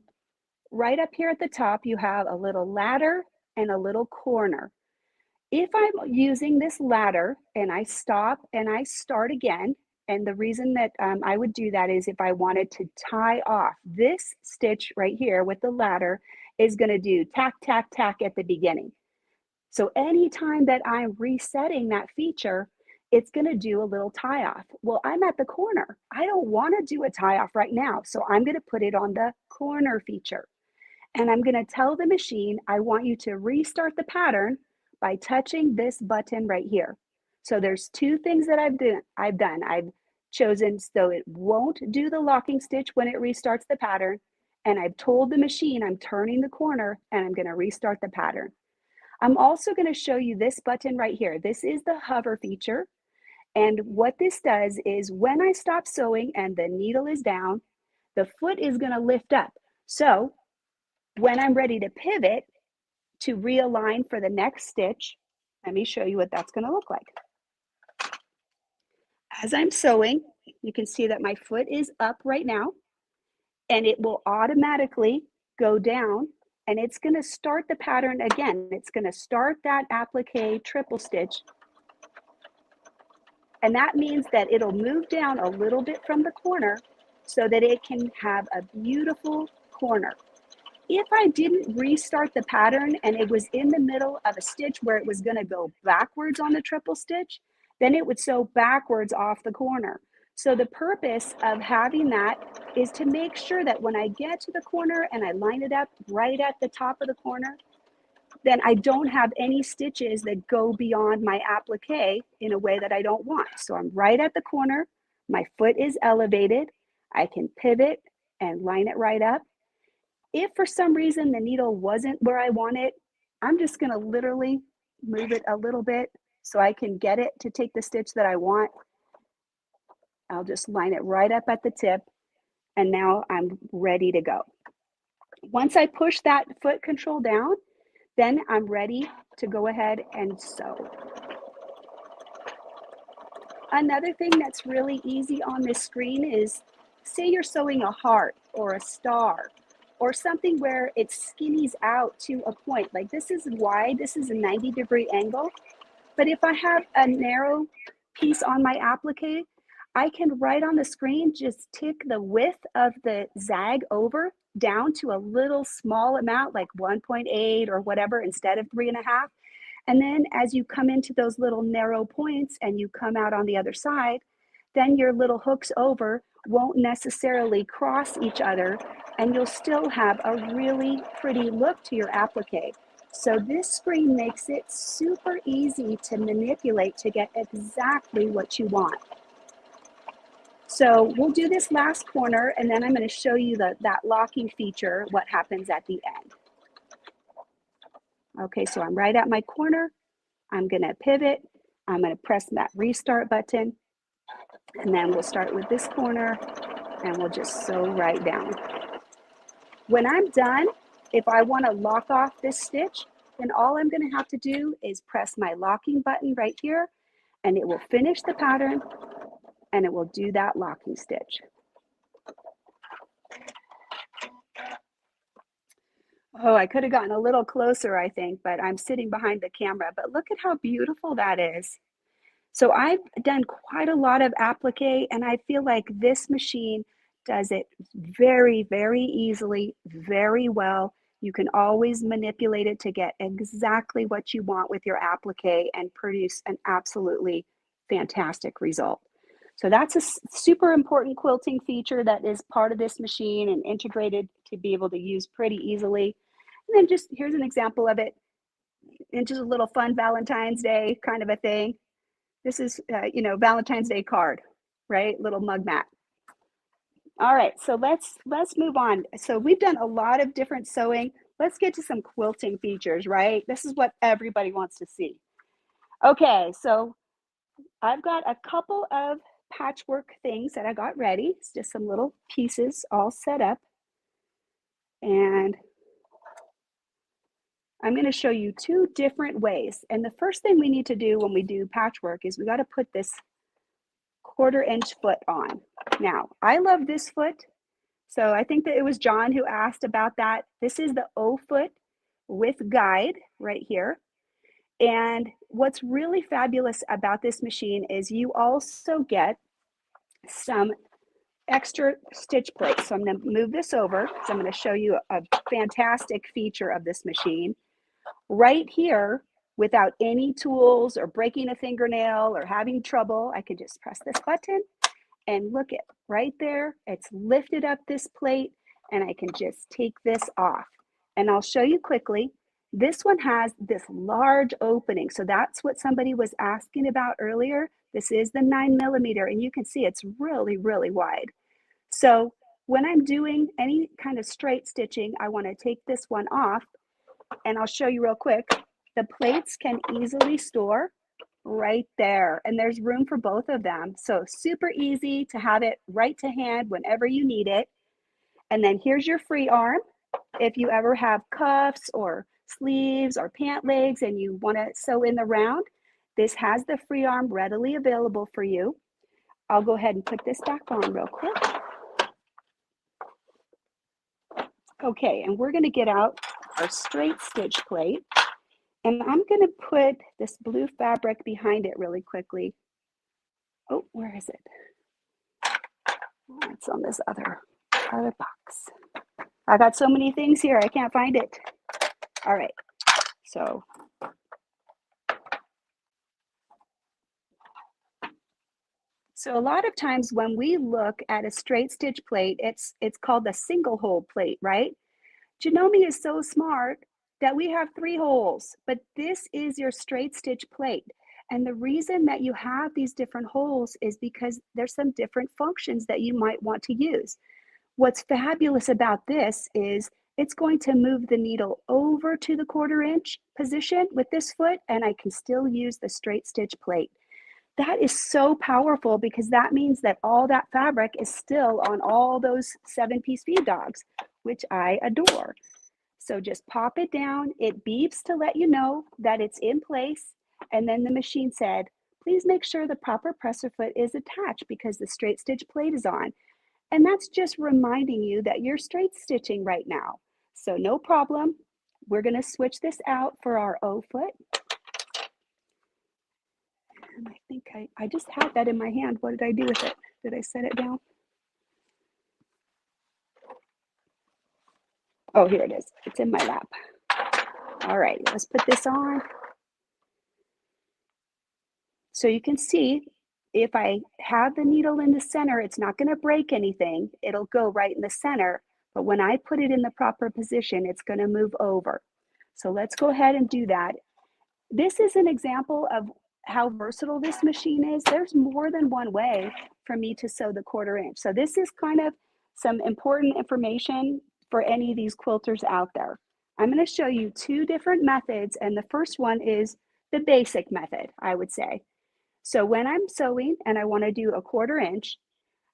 right up here at the top, you have a little ladder and a little corner. If I'm using this ladder and I stop and I start again, and the reason that I would do that is if I wanted to tie off this stitch right here with the ladder is going to do tack, tack, tack at the beginning. So anytime that I'm resetting that feature, it's going to do a little tie off. Well, I'm at the corner. I don't want to do a tie off right now. So I'm going to put it on the corner feature. And I'm going to tell the machine, I want you to restart the pattern by touching this button right here. So there's 2 things that I've done. I've chosen so it won't do the locking stitch when it restarts the pattern. And I've told the machine I'm turning the corner and I'm going to restart the pattern. I'm also going to show you this button right here. This is the hover feature. And what this does is when I stop sewing and the needle is down, the foot is going to lift up. So when I'm ready to pivot to realign for the next stitch, let me show you what that's going to look like. As I'm sewing, you can see that my foot is up right now, and it will automatically go down, and it's going to start the pattern again. It's going to start that applique triple stitch, and that means that it'll move down a little bit from the corner so that it can have a beautiful corner. If I didn't restart the pattern and it was in the middle of a stitch where it was going to go backwards on the triple stitch, then it would sew backwards off the corner. So the purpose of having that is to make sure that when I get to the corner and I line it up right at the top of the corner, then I don't have any stitches that go beyond my applique in a way that I don't want. So I'm right at the corner, my foot is elevated, I can pivot and line it right up. If for some reason the needle wasn't where I want it, I'm just going to literally move it a little bit so I can get it to take the stitch that I want. I'll just line it right up at the tip, and now I'm ready to go. Once I push that foot control down, then I'm ready to go ahead and sew. Another thing that's really easy on this screen is, say you're sewing a heart or a star, or something where it skinnies out to a point. Like this is wide, this is a 90-degree angle. But if I have a narrow piece on my applique, I can right on the screen just tick the width of the zag over down to a little small amount, like 1.8 or whatever, instead of 3.5. And then as you come into those little narrow points and you come out on the other side, then your little hooks over won't necessarily cross each other, and you'll still have a really pretty look to your applique. So this screen makes it super easy to manipulate to get exactly what you want. So we'll do this last corner, and then I'm going to show you that locking feature, what happens at the end. Okay, so I'm right at my corner. I'm going to pivot. I'm going to press that restart button, and then we'll start with this corner, and we'll just sew right down. When I'm done, if I want to lock off this stitch, then all I'm going to have to do is press my locking button right here, and it will finish the pattern, and it will do that locking stitch. Oh, I could have gotten a little closer, I think, but I'm sitting behind the camera. But look at how beautiful that is. So I've done quite a lot of applique, and I feel like this machine does it very, very easily, very well. You can always manipulate it to get exactly what you want with your applique and produce an absolutely fantastic result. So that's a super important quilting feature that is part of this machine and integrated to be able to use pretty easily. And then just here's an example of it, and just a little fun Valentine's Day kind of a thing. This is, Valentine's Day card, right? Little mug mat. All right, so let's move on. So we've done a lot of different sewing. Let's get to some quilting features, right? This is what everybody wants to see. Okay, so I've got a couple of patchwork things that I got ready. It's just some little pieces all set up. And I'm going to show you two different ways. And the first thing we need to do when we do patchwork is we got to put this 1/4 inch foot on. Now, I love this foot. So I think that it was John who asked about that. This is the O foot with guide right here. And what's really fabulous about this machine is you also get some extra stitch plates. So I'm going to move this over. So I'm going to show you a fantastic feature of this machine. Right here, without any tools or breaking a fingernail or having trouble, I can just press this button and look at right there. It's lifted up this plate, and I can just take this off. And I'll show you quickly. This one has this large opening. So that's what somebody was asking about earlier. This is the 9mm, and you can see it's really, really wide. So when I'm doing any kind of straight stitching, I want to take this one off, and I'll show you real quick. The plates can easily store right there, and there's room for both of them. So super easy to have it right to hand whenever you need it. And then here's your free arm. If you ever have cuffs or sleeves or pant legs and you want to sew in the round, this has the free arm readily available for you. I'll go ahead and put this back on real quick. Okay, and we're gonna get out our straight stitch plate. And I'm gonna put this blue fabric behind it really quickly. Oh, where is it? Oh, it's on this other box. I got so many things here, I can't find it. All right, so. So a lot of times when we look at a straight stitch plate, it's called a single hole plate, right? Janome is so smart that we have 3 holes, but this is your straight stitch plate. And the reason that you have these different holes is because there's some different functions that you might want to use. What's fabulous about this is it's going to move the needle over to the 1/4 inch position with this foot, and I can still use the straight stitch plate. That is so powerful because that means that all that fabric is still on all those 7-piece feed dogs, which I adore. So just pop it down, it beeps to let you know that it's in place, and then the machine said, please make sure the proper presser foot is attached because the straight stitch plate is on. And that's just reminding you that you're straight stitching right now. So no problem. We're gonna switch this out for our O foot. And I think I just had that in my hand. What did I do with it? Did I set it down? Oh, here it is. It's in my lap. All right, let's put this on. So you can see if I have the needle in the center, it's not going to break anything. It'll go right in the center. But when I put it in the proper position, it's going to move over. So let's go ahead and do that. This is an example of how versatile this machine is. There's more than one way for me to sew the 1/4 inch. So this is kind of some important information for any of these quilters out there. I'm going to show you 2 different methods, and the first one is the basic method, I would say. So when I'm sewing and I want to do a 1/4 inch,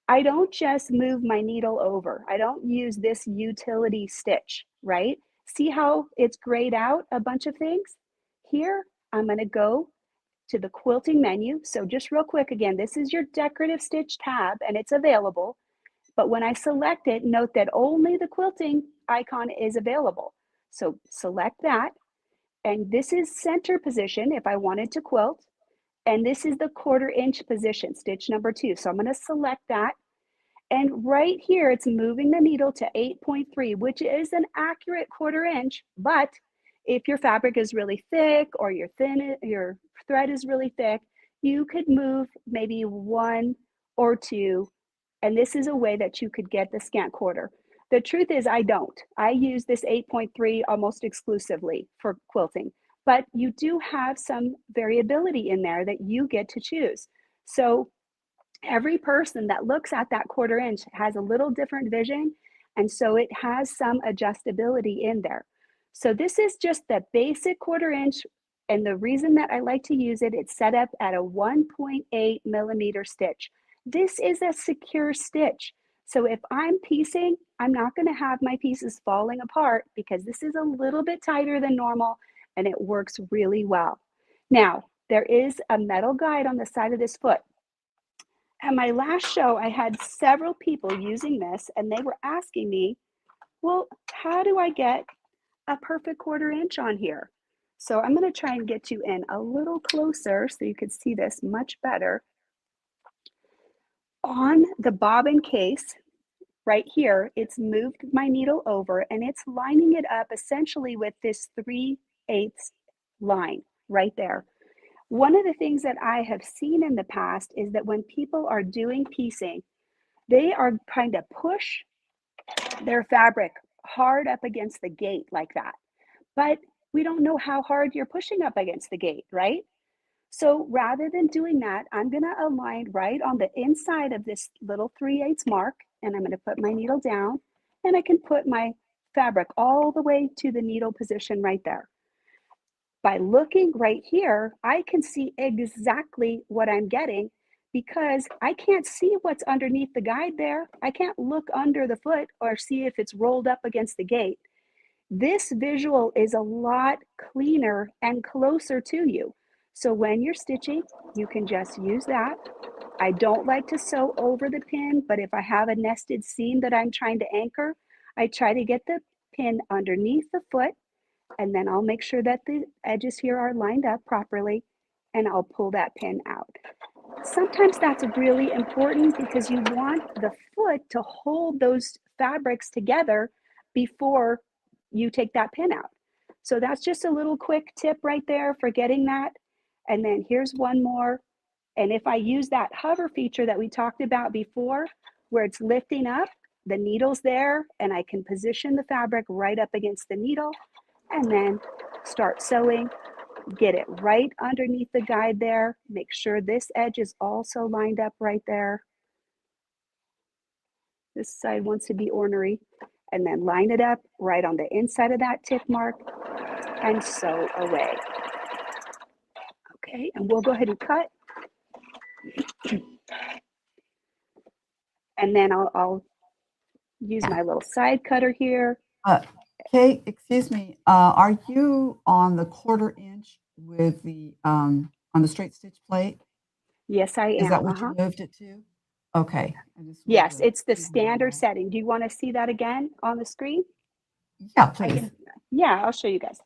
I don't just move my needle over. I don't use this utility stitch, right? See how it's grayed out a bunch of things? Here, I'm going to go to the quilting menu. So just real quick, again, this is your decorative stitch tab and it's available. But when I select it, note that only the quilting icon is available. So select that. And this is center position if I wanted to quilt. And this is the 1/4 inch position, stitch number 2. So I'm going to select that. And right here, it's moving the needle to 8.3, which is an accurate 1/4 inch. But if your fabric is really thick or your thread is really thick, you could move maybe 1 or 2. And this is a way that you could get the scant 1/4. The truth is I don't. I use this 8.3 almost exclusively for quilting. But you do have some variability in there that you get to choose. So every person that looks at that 1/4 inch has a little different vision. And so it has some adjustability in there. So this is just the basic 1/4 inch. And the reason that I like to use it, it's set up at a 1.8 millimeter stitch. This is a secure stitch. So if I'm piecing, I'm not going to have my pieces falling apart because this is a little bit tighter than normal and it works really well. Now, there is a metal guide on the side of this foot. At my last show, I had several people using this and they were asking me, well, how do I get a perfect 1/4 inch on here? So I'm going to try and get you in a little closer so you can see this much better. On the bobbin case, right here, it's moved my needle over and it's lining it up essentially with this 3/8 line right there. One of the things that I have seen in the past is that when people are doing piecing, they are trying to push their fabric hard up against the gate like that. But we don't know how hard you're pushing up against the gate, right? So rather than doing that, I'm going to align right on the inside of this little 3/8 mark, and I'm going to put my needle down, and I can put my fabric all the way to the needle position right there. By looking right here, I can see exactly what I'm getting because I can't see what's underneath the guide there. I can't look under the foot or see if it's rolled up against the gate. This visual is a lot cleaner and closer to you. So when you're stitching, you can just use that I don't like to sew over the pin, but if I have a nested seam that I'm trying to anchor, I try to get the pin underneath the foot, and then I'll make sure that the edges here are lined up properly, and I'll pull that pin out. Sometimes that's really important because you want the foot to hold those fabrics together before you take that pin out. So that's just a little quick tip right there for getting that. And then here's one more. And if I use that hover feature that we talked about before, where it's lifting up, the needle's there, and I can position the fabric right up against the needle and then start sewing. Get it right underneath the guide there. Make sure this edge is also lined up right there. This side wants to be ornery. And then line it up right on the inside of that tick mark and sew away. Okay, and we'll go ahead and cut. And then I'll use my little side cutter here. Kate, excuse me, are you on the 1/4 inch with the on the straight stitch plate? Yes, I am. Is that what you moved it to? Okay. Yes, it's the standard setting. Do you want to see that again on the screen? Yeah, please. Yeah, I'll show you guys.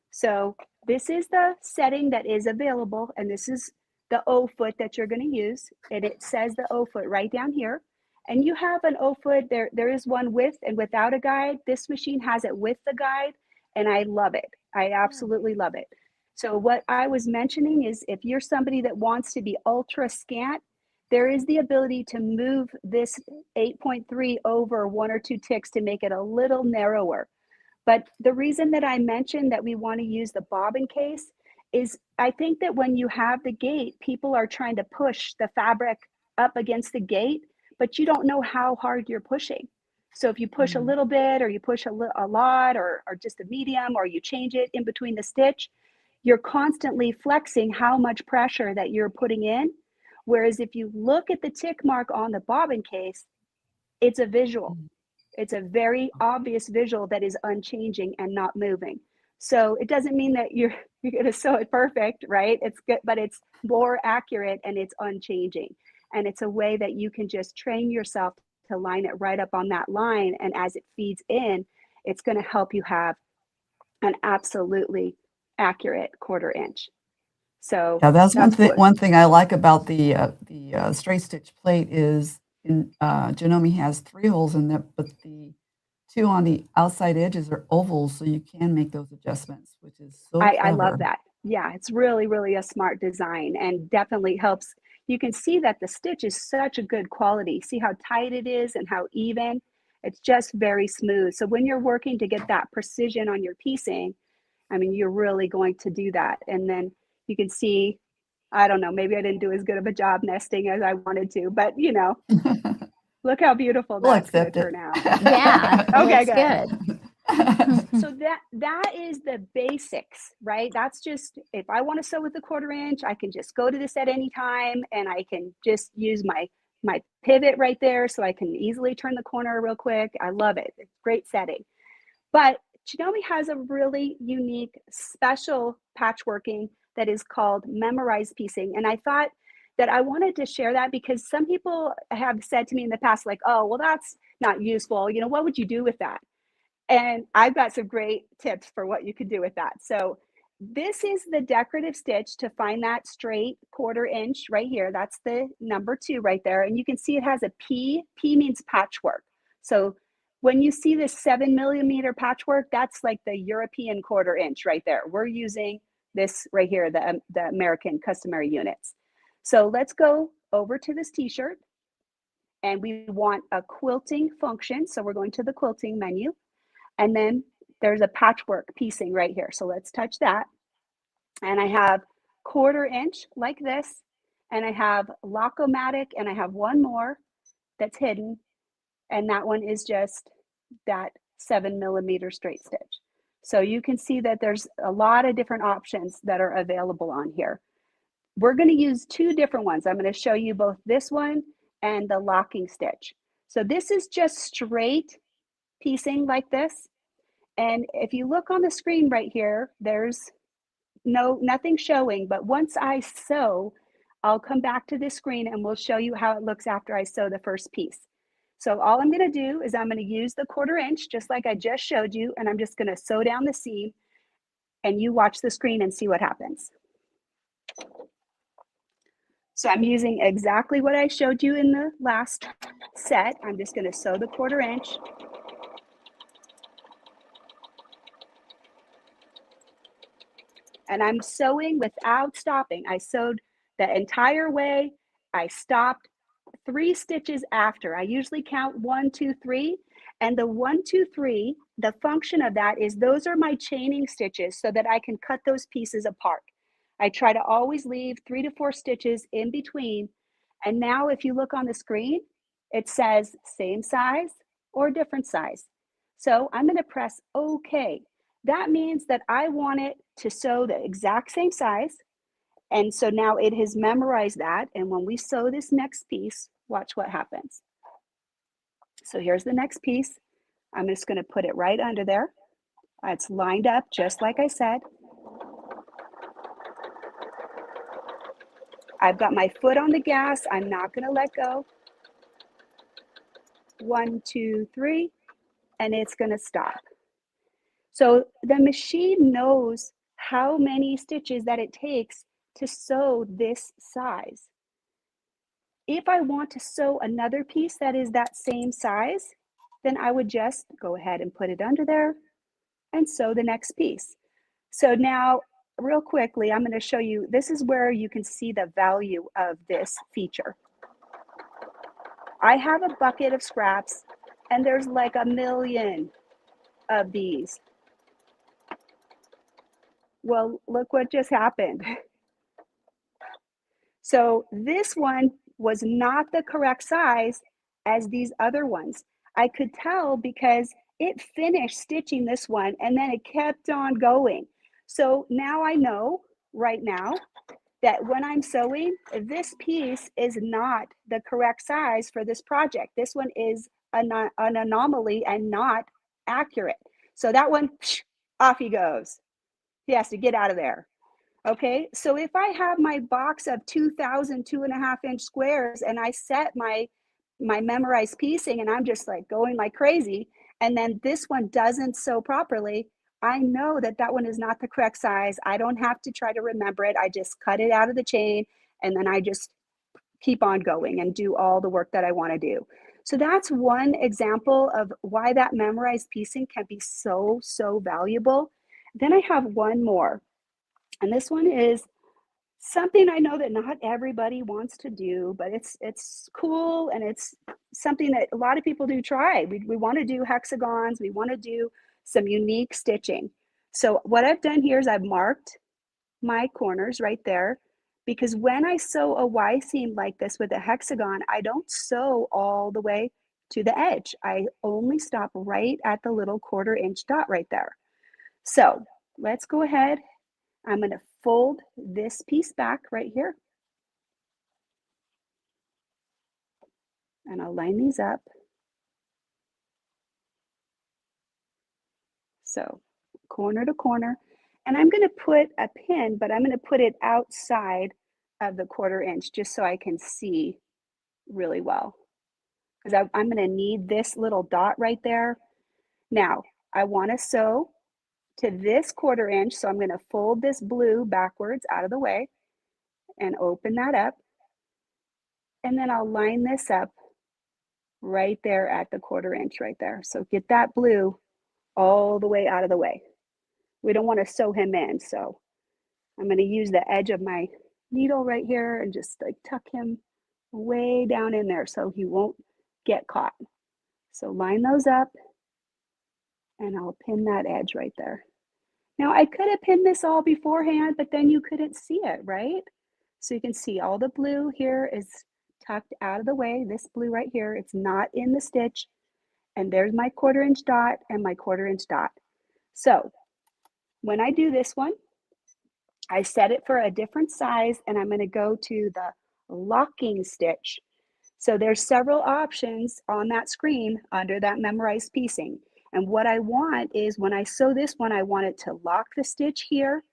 So this is the setting that is available, and this is the O foot that you're going to use. And it says the O foot right down here. And you have an O foot, there is one with and without a guide. This machine has it with the guide, and I love it. I absolutely love it. So what I was mentioning is if you're somebody that wants to be ultra scant, there is the ability to move this 8.3 over 1 or 2 ticks to make it a little narrower. But the reason that I mentioned that we want to use the bobbin case is I think that when you have the gate, people are trying to push the fabric up against the gate, but you don't know how hard you're pushing. So if you push a little bit, or you push a lot, or just a medium, or you change it in between the stitch, you're constantly flexing how much pressure that you're putting in. Whereas if you look at the tick mark on the bobbin case, it's a visual. It's a very obvious visual that is unchanging and not moving. So it doesn't mean that you're going to sew it perfect, right? It's good, but it's more accurate and it's unchanging. And it's a way that you can just train yourself to line it right up on that line. And as it feeds in, it's going to help you have an absolutely accurate 1/4 inch. So yeah, that's one thing I like about the straight stitch plate is Janome has 3 holes in it, but the 2 on the outside edges are ovals, so you can make those adjustments, which is so I love that. Yeah, it's really, really a smart design and definitely helps. You can see that the stitch is such a good quality. See how tight it is and how even? It's just very smooth. So when you're working to get that precision on your piecing, I mean, you're really going to do that. And then you can see, I don't know, maybe I didn't do as good of a job nesting as I wanted to, but you know, look how beautiful that's going to turn out. Yeah. Okay, good. So that is the basics, right? That's just, if I want to sew with a 1/4 inch, I can just go to this at any time, and I can just use my pivot right there, so I can easily turn the corner real quick. I love it. It's great setting. But Janome has a really unique, special patchworking that is called memorized piecing. And I thought that I wanted to share that because some people have said to me in the past, like, oh, well, that's not useful. You know, what would you do with that? And I've got some great tips for what you could do with that. So this is the decorative stitch to find that straight 1/4 inch right here. That's the number 2 right there. And you can see it has a P. P means patchwork. So when you see this 7mm patchwork, that's like the European 1/4 inch right there. We're using this right here, the American customary units. So let's go over to this t-shirt, and we want a quilting function. So we're going to the quilting menu, and then there's a patchwork piecing right here. So let's touch that. And I have 1/4 inch like this, and I have Lock-O-Matic, and I have one more that's hidden, and that one is just that 7mm straight stitch. So you can see that there's a lot of different options that are available on here. We're going to use 2 different ones. I'm going to show you both this one and the locking stitch. So this is just straight piecing like this. And if you look on the screen right here, there's nothing showing, but once I sew, I'll come back to this screen and we'll show you how it looks after I sew the first piece. So all I'm going to do is I'm going to use the 1/4 inch, just like I just showed you, and I'm just going to sew down the seam, and you watch the screen and see what happens. So I'm using exactly what I showed you in the last set. I'm just going to sew the 1/4 inch. And I'm sewing without stopping. I sewed the entire way. I stopped 3 stitches after. I usually count 1, 2, 3. And the 1, 2, 3, the function of that is those are my chaining stitches so that I can cut those pieces apart. I try to always leave 3 to 4 stitches in between. And now if you look on the screen, it says same size or different size. So I'm going to press OK. That means that I want it to sew the exact same size. And so now it has memorized that. And when we sew this next piece, watch what happens. So here's the next piece. I'm just going to put it right under there. It's lined up just like I said. I've got my foot on the gas. I'm not going to let go. 1, 2, 3, and it's going to stop. So the machine knows how many stitches that it takes to sew this size. If I want to sew another piece that is that same size, then I would just go ahead and put it under there and sew the next piece. So now, real quickly, I'm going to show you, this is where you can see the value of this feature. I have a bucket of scraps, and there's like a million of these. Well, look what just happened. So this one was not the correct size as these other ones. I could tell because it finished stitching this one and then it kept on going. So now I know right now that when I'm sewing, this piece is not the correct size for this project. This one is an anomaly and not accurate. So that one, off he goes. He has to get out of there. Okay, so if I have my box of 2,000 2.5 inch squares and I set my memorized piecing and I'm just like going like crazy, and then this one doesn't sew properly, I know that that one is not the correct size. I don't have to try to remember it. I just cut it out of the chain and then I just keep on going and do all the work that I want to do. So that's one example of why that memorized piecing can be so, so valuable. Then I have one more. And this one is something I know that not everybody wants to do, but it's cool and it's something that a lot of people do try. We want to do hexagons. We want to do some unique stitching. So what I've done here is I've marked my corners right there, because when I sew a Y seam like this with a hexagon, I don't sew all the way to the edge. I only stop right at the little 1/4 inch dot right there. So let's go ahead. I'm going to fold this piece back right here. And I'll line these up. So corner to corner. And I'm going to put a pin, but I'm going to put it outside of the 1/4 inch just so I can see really well. Because I'm going to need this little dot right there. Now, I want to sew to this 1/4 inch. So I'm going to fold this blue backwards out of the way and open that up. And then I'll line this up right there at the 1/4 inch right there. So get that blue all the way out of the way. We don't want to sew him in. So I'm going to use the edge of my needle right here and just like tuck him way down in there so he won't get caught. So line those up and I'll pin that edge right there. Now I could have pinned this all beforehand, but then you couldn't see it, right? So you can see all the blue here is tucked out of the way. This blue right here, it's not in the stitch. And there's my 1/4 inch dot and my 1/4 inch dot. So when I do this one, I set it for a different size and I'm going to go to the locking stitch. So there's several options on that screen under that memorized piecing. And what I want is when I sew this one, I want it to lock the stitch here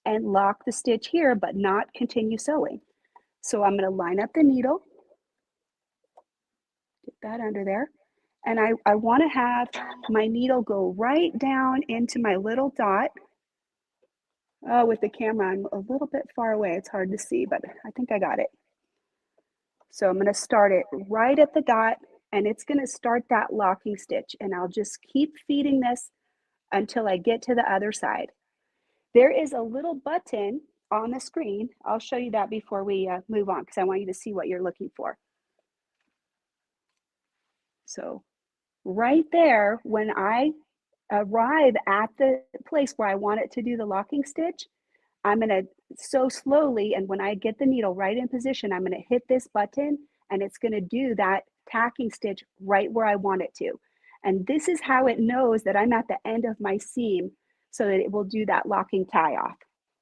and lock the stitch here, but not continue sewing. So I'm going to line up the needle, get that under there. And I want to have my needle go right down into my little dot. Oh, with the camera, I'm a little bit far away. It's hard to see, but I think I got it. So I'm going to start it right at the dot, and it's going to start that locking stitch. And I'll just keep feeding this until I get to the other side. There is a little button on the screen. I'll show you that before we move on, because I want you to see what you're looking for. So right there, when I arrive at the place where I want it to do the locking stitch, I'm going to sew slowly, and when I get the needle right in position, I'm going to hit this button, and it's going to do that tacking stitch right where I want it to. And this is how it knows that I'm at the end of my seam, so that it will do that locking tie off.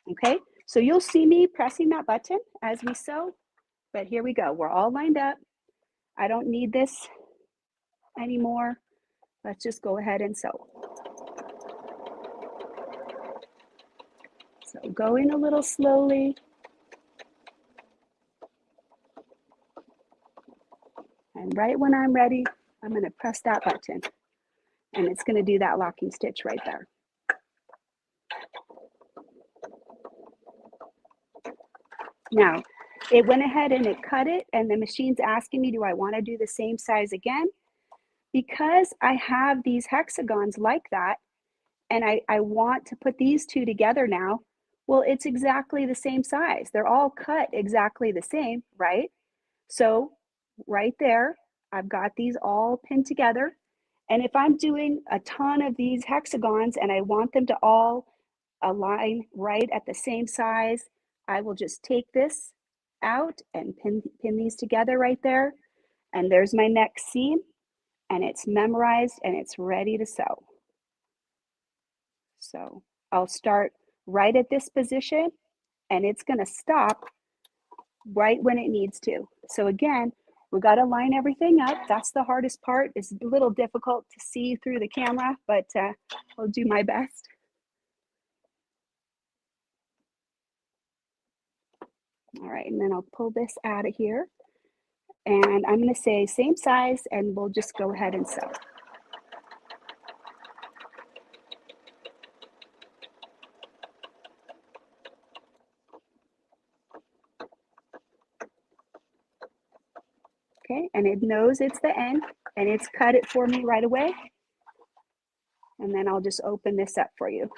Okay, so you'll see me pressing that button as we sew, but here we go. We're all lined up. I don't need this anymore. Let's just go ahead and sew. So going a little slowly. And right when I'm ready, I'm going to press that button, and it's going to do that locking stitch right there. Now, it went ahead and it cut it, and the machine's asking me, do I want to do the same size again? Because I have these hexagons like that, and I want to put these two together now, well, it's exactly the same size. They're all cut exactly the same, right? So right there, I've got these all pinned together. And if I'm doing a ton of these hexagons and I want them to all align right at the same size, I will just take this out and pin these together right there. And there's my next seam, and it's memorized and it's ready to sew. So I'll start right at this position, and it's going to stop right when it needs to. So again, we got to line everything up. That's the hardest part. It's a little difficult to see through the camera, but I'll do my best. All right, and then I'll pull this out of here, and I'm going to say same size, and we'll just go ahead and sew. Okay, and it knows it's the end, and it's cut it for me right away. And then I'll just open this up for you.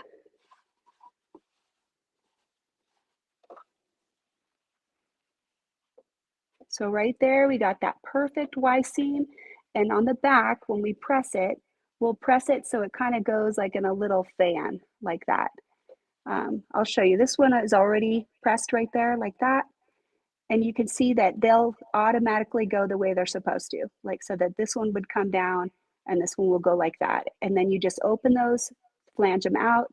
So right there, we got that perfect Y seam. And on the back, when we press it, we'll press it so it kind of goes like in a little fan, like that. I'll show you. This one is already pressed right there, like that. And you can see that they'll automatically go the way they're supposed to, like so that this one would come down and this one will go like that. And then you just open those, flange them out,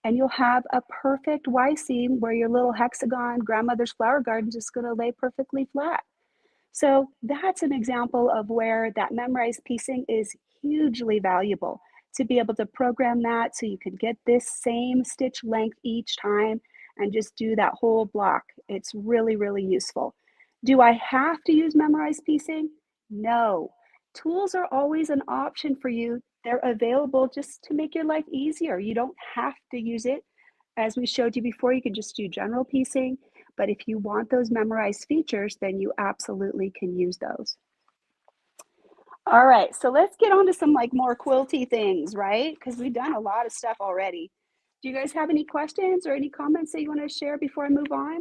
and you'll have a perfect Y seam where your little hexagon grandmother's flower garden is just going to lay perfectly flat. So that's an example of where that memorized piecing is hugely valuable, to be able to program that so you can get this same stitch length each time and just do that whole block. It's really, really useful. Do I have to use memorized piecing? No. Tools are always an option for you. They're available just to make your life easier. You don't have to use it. As we showed you before, you can just do general piecing. But if you want those memorized features, then you absolutely can use those. All right, so let's get on to some like more quilty things, right? Because we've done a lot of stuff already. Do you guys have any questions or any comments that you want to share before I move on?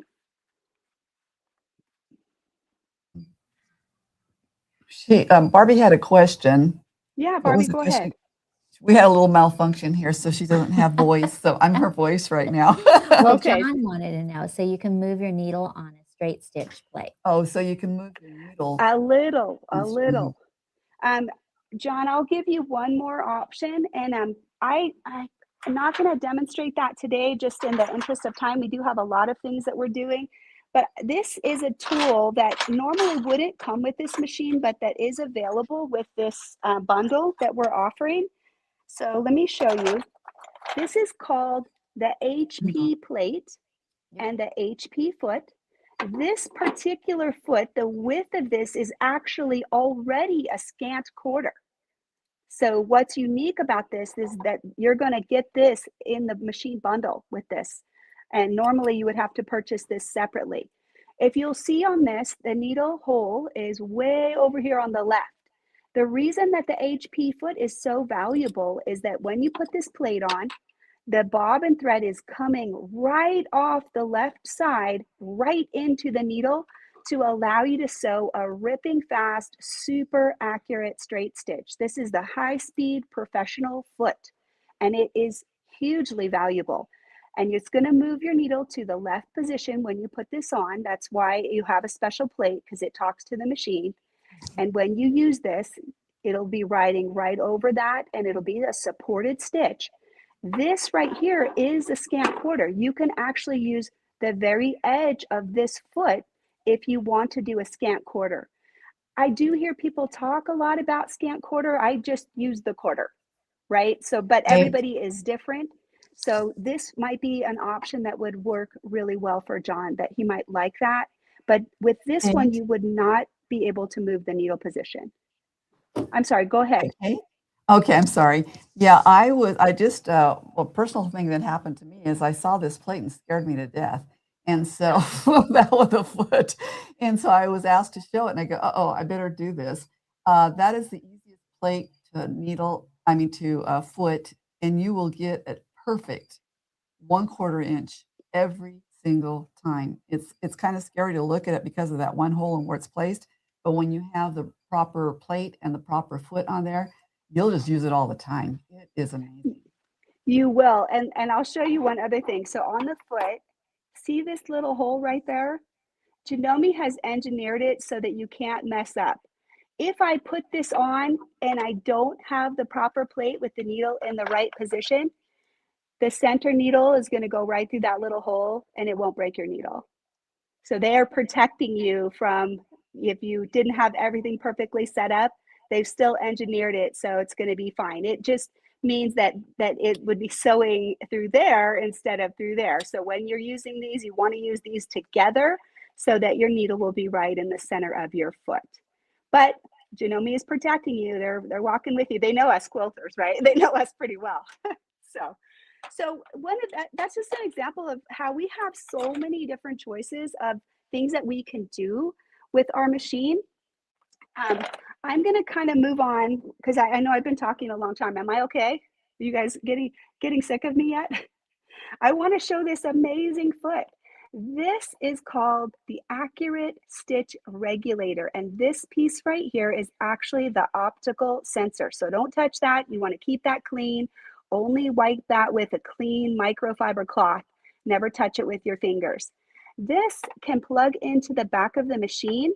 Barbie had a question. Yeah, What Barbie, was the go question? ahead. We had a little malfunction here, so she doesn't have voice. So I'm her voice right now. Well, Okay. John wanted to know, so you can move your needle on a straight stitch plate. Oh, so you can move your needle. A little. Mhm. John, I'll give you one more option, and I'm not going to demonstrate that today, just in the interest of time. We do have a lot of things that we're doing, but this is a tool that normally wouldn't come with this machine, but that is available with this bundle that we're offering. So let me show you. This is called the HP plate and the HP foot. This particular foot, the width of this is actually already a scant quarter. So what's unique about this is that you're going to get this in the machine bundle with this. And normally you would have to purchase this separately. If you'll see on this, the needle hole is way over here on the left. The reason that the HP foot is so valuable is that when you put this plate on, the bobbin thread is coming right off the left side, right into the needle to allow you to sew a ripping fast, super accurate straight stitch. This is the high-speed professional foot, and it is hugely valuable. And it's going to move your needle to the left position when you put this on. That's why you have a special plate, because it talks to the machine. And when you use this, it'll be riding right over that, and it'll be a supported stitch. This right here is a scant quarter. You can actually use the very edge of this foot if you want to do a scant quarter. I do hear people talk a lot about scant quarter. I just use the quarter, right? So, but everybody is different. So this might be an option that would work really well for John, that he might like that. But with this one, you would not be able to move the needle position. I'm sorry, go ahead. Okay, I'm sorry. Yeah, well, personal thing that happened to me is I saw this plate and scared me to death. And so that was a foot. And so I was asked to show it and I go, oh, I better do this. That is the easiest plate to foot, and you will get a perfect 1/4 inch every single time. It's kind of scary to look at it because of that one hole and where it's placed. But when you have the proper plate and the proper foot on there, you'll just use it all the time. It is amazing. You will. And I'll show you one other thing. So on the foot, see this little hole right there? Janome has engineered it so that you can't mess up. If I put this on and I don't have the proper plate with the needle in the right position, the center needle is going to go right through that little hole and it won't break your needle. So they are protecting you from, if you didn't have everything perfectly set up, they've still engineered it so it's going to be fine. It just means that it would be sewing through there instead of through there. So when you're using these, you want to use these together so that your needle will be right in the center of your foot. But Janome is protecting you. They're walking with you. They know us quilters, right? They know us pretty well. So that's just an example of how we have so many different choices of things that we can do with our machine. I'm going to kind of move on because I know I've been talking a long time. Am I okay? Are you guys getting sick of me yet? I want to show this amazing foot. This is called the Accurate Stitch Regulator. And this piece right here is actually the optical sensor. So don't touch that. You want to keep that clean. Only wipe that with a clean microfiber cloth. Never touch it with your fingers. This can plug into the back of the machine.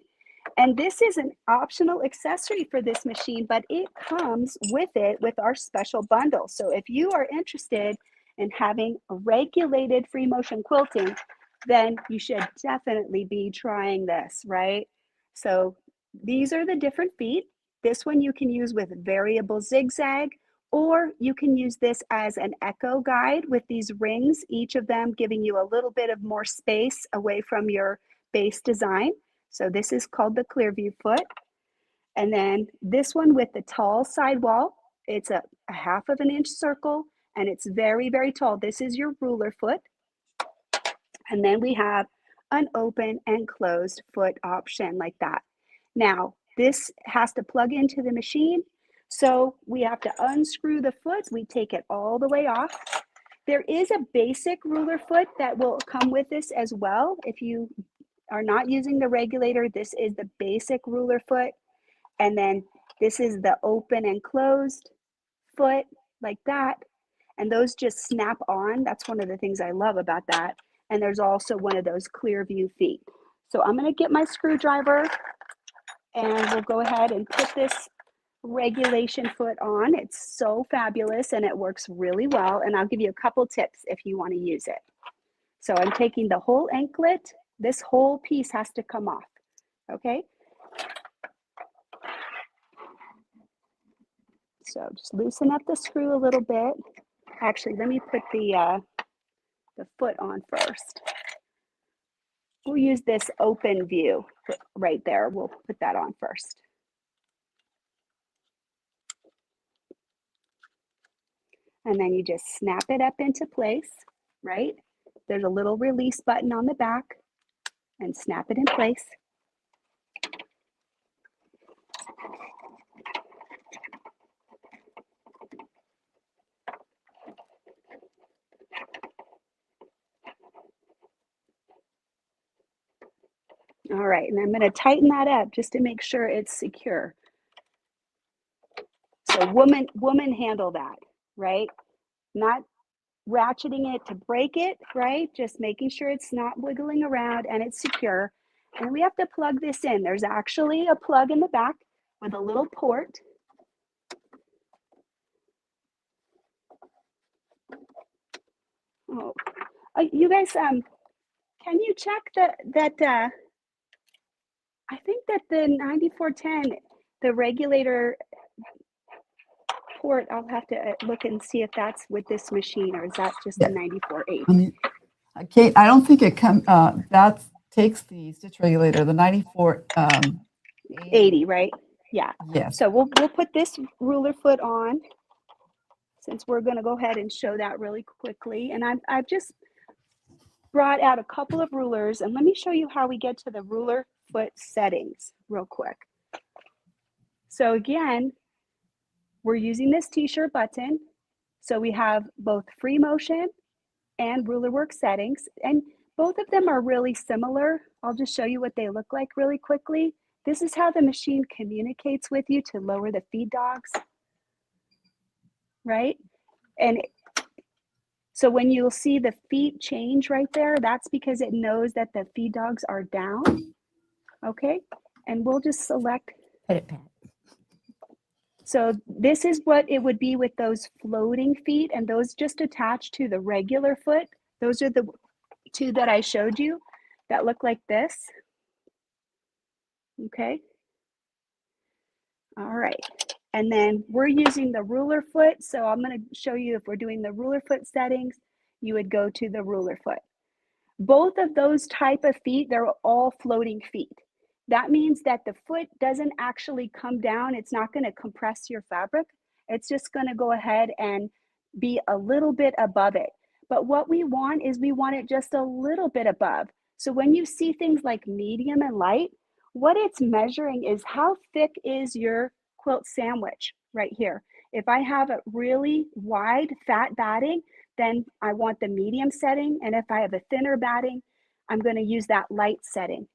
And this is an optional accessory for this machine, but it comes with it with our special bundle. So if you are interested in having regulated free motion quilting, then you should definitely be trying this, right? So these are the different feet. This one you can use with variable zigzag, or you can use this as an echo guide with these rings, each of them giving you a little bit of more space away from your base design. So this is called the Clearview foot. And then this one with the tall sidewall, it's a 1/2 inch circle and it's very, very tall. This is your ruler foot. And then we have an open and closed foot option like that. Now, this has to plug into the machine. So we have to unscrew the foot. We take it all the way off. There is a basic ruler foot that will come with this as well. If you are not using the regulator, this is the basic ruler foot. And then this is the open and closed foot like that. And those just snap on. That's one of the things I love about that. And there's also one of those Clearview feet. So I'm going to get my screwdriver and we'll go ahead and put this regulation foot on. It's so fabulous and it works really well. And I'll give you a couple tips if you want to use it. So I'm taking the whole anklet. This whole piece has to come off, okay? So just loosen up the screw a little bit. Actually, let me put the foot on first. we'll use this open view right there. We'll put that on first. And then you just snap it up into place, right? There's a little release button on the back and snap it in place. All right, and I'm going to tighten that up just to make sure it's secure. So woman handle that, right? Not ratcheting it to break it, right? Just making sure it's not wiggling around and it's secure. And we have to plug this in. There's actually a plug in the back with a little port. Oh, you guys, can you check that I think that the 9410, the regulator port, I'll have to look and see if that's with this machine or is that just the 9480? I mean, Kate, I don't think it comes, that takes the stitch regulator, the 94, 80, right? Yeah. yes. So we'll put this ruler foot on since we're going to go ahead and show that really quickly. And I've just brought out a couple of rulers and let me show you how we get to the ruler foot settings real quick. So again, we're using this t-shirt button. So we have both free motion and ruler work settings, and both of them are really similar. I'll just show you what they look like really quickly. This is how the machine communicates with you to lower the feed dogs, right? And so when you'll see the feet change right there, that's because it knows that the feed dogs are down, okay? And we'll just select. Put it back. So this is what it would be with those floating feet, and those just attached to the regular foot. Those are the two that I showed you that look like this. Okay. All right. And then we're using the ruler foot. So I'm going to show you if we're doing the ruler foot settings, you would go to the ruler foot. Both of those type of feet, they're all floating feet. That means that the foot doesn't actually come down. It's not going to compress your fabric. It's just going to go ahead and be a little bit above it. But what we want is we want it just a little bit above. So when you see things like medium and light, what it's measuring is how thick is your quilt sandwich right here. If I have a really wide fat batting, then I want the medium setting. And if I have a thinner batting, I'm going to use that light setting.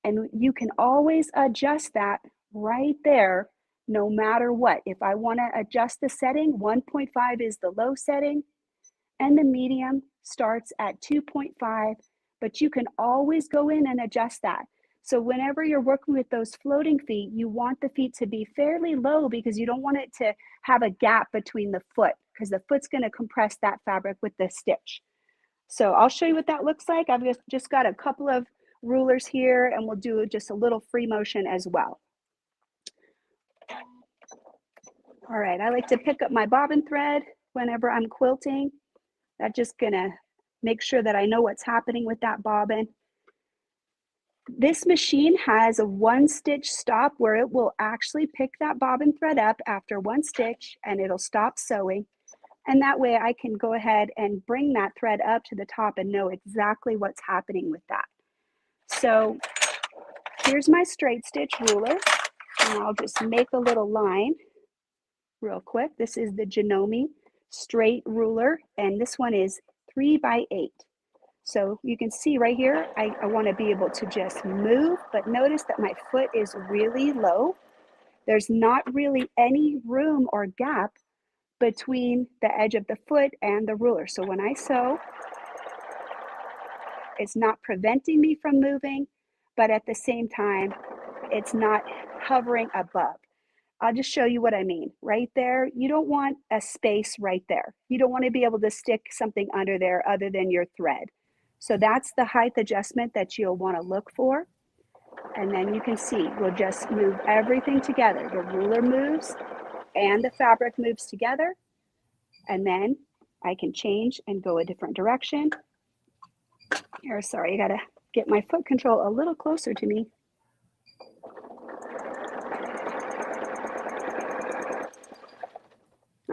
And you can always adjust that right there, no matter what. If I want to adjust the setting, 1.5 is the low setting, and the medium starts at 2.5, but you can always go in and adjust that. So whenever you're working with those floating feet, you want the feet to be fairly low because you don't want it to have a gap between the foot because the foot's going to compress that fabric with the stitch. So I'll show you what that looks like. I've just got a couple of rulers here and we'll do just a little free motion as well. All right, I like to pick up my bobbin thread whenever I'm quilting. That's just gonna make sure that I know what's happening with that bobbin. This machine has a 1-stitch stop where it will actually pick that bobbin thread up after 1 stitch and it'll stop sewing. And that way I can go ahead and bring that thread up to the top and know exactly what's happening with that. So here's my straight stitch ruler, and I'll just make a little line real quick. This is the Janome straight ruler, and this one is 3 by 8. So you can see right here, I want to be able to just move, but notice that my foot is really low. There's not really any room or gap between the edge of the foot and the ruler. So when I sew, it's not preventing me from moving, but at the same time, it's not hovering above. I'll just show you what I mean. Right there, you don't want a space right there. You don't want to be able to stick something under there other than your thread. So that's the height adjustment that you'll want to look for. And then you can see, we'll just move everything together. The ruler moves and the fabric moves together. And then I can change and go a different direction. Here, sorry, I gotta get my foot control a little closer to me.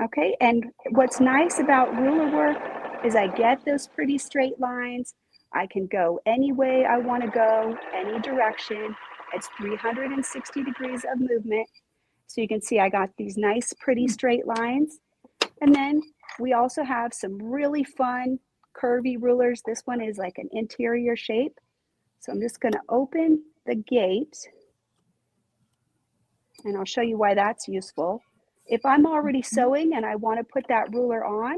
Okay, and what's nice about ruler work is I get those pretty straight lines. I can go any way I want to go, any direction. It's 360 degrees of movement. So you can see I got these nice, pretty straight lines. And then we also have some really fun curvy rulers. This one is like an interior shape. So I'm just going to open the gate and I'll show you why that's useful. If I'm already sewing and I want to put that ruler on,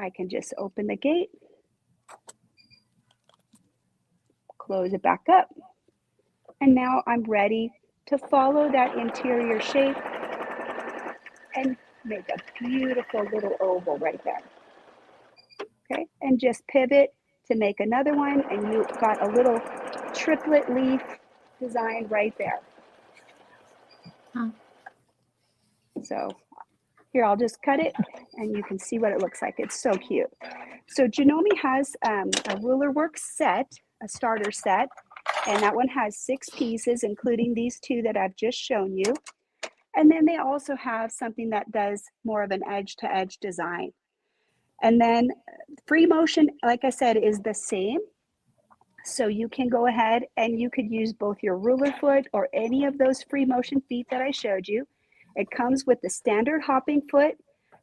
I can just open the gate, close it back up, and now I'm ready to follow that interior shape and make a beautiful little oval right there. Okay, and just pivot to make another one, and you've got a little triplet leaf design right there. Huh. So here, I'll just cut it and you can see what it looks like. It's so cute. So Janome has a ruler work set, a starter set, and that one has 6 pieces, including these 2 that I've just shown you. And then they also have something that does more of an edge-to-edge design. And then free motion, like I said, is the same. So you can go ahead and you could use both your ruler foot or any of those free motion feet that I showed you. It comes with the standard hopping foot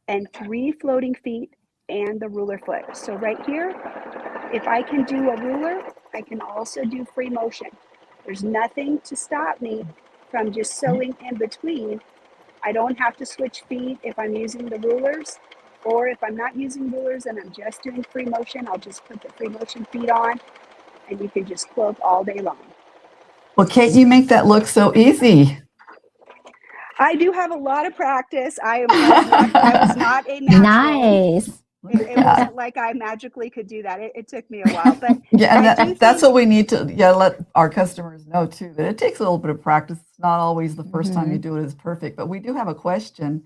and 3 floating feet and the ruler foot. So right here, if I can do a ruler, I can also do free motion. There's nothing to stop me from just sewing in between. I don't have to switch feet if I'm using the rulers, or if I'm not using rulers and I'm just doing free motion, I'll just put the free motion feet on and you can just quilt all day long. Well, Kate, you make that look so easy. I do have a lot of practice. I was not a natural. Nice. It wasn't like I magically could do that. It took me a while, but yeah, and that's what we need to let our customers know too, that it takes a little bit of practice. It's not always the first time you do it is perfect, but we do have a question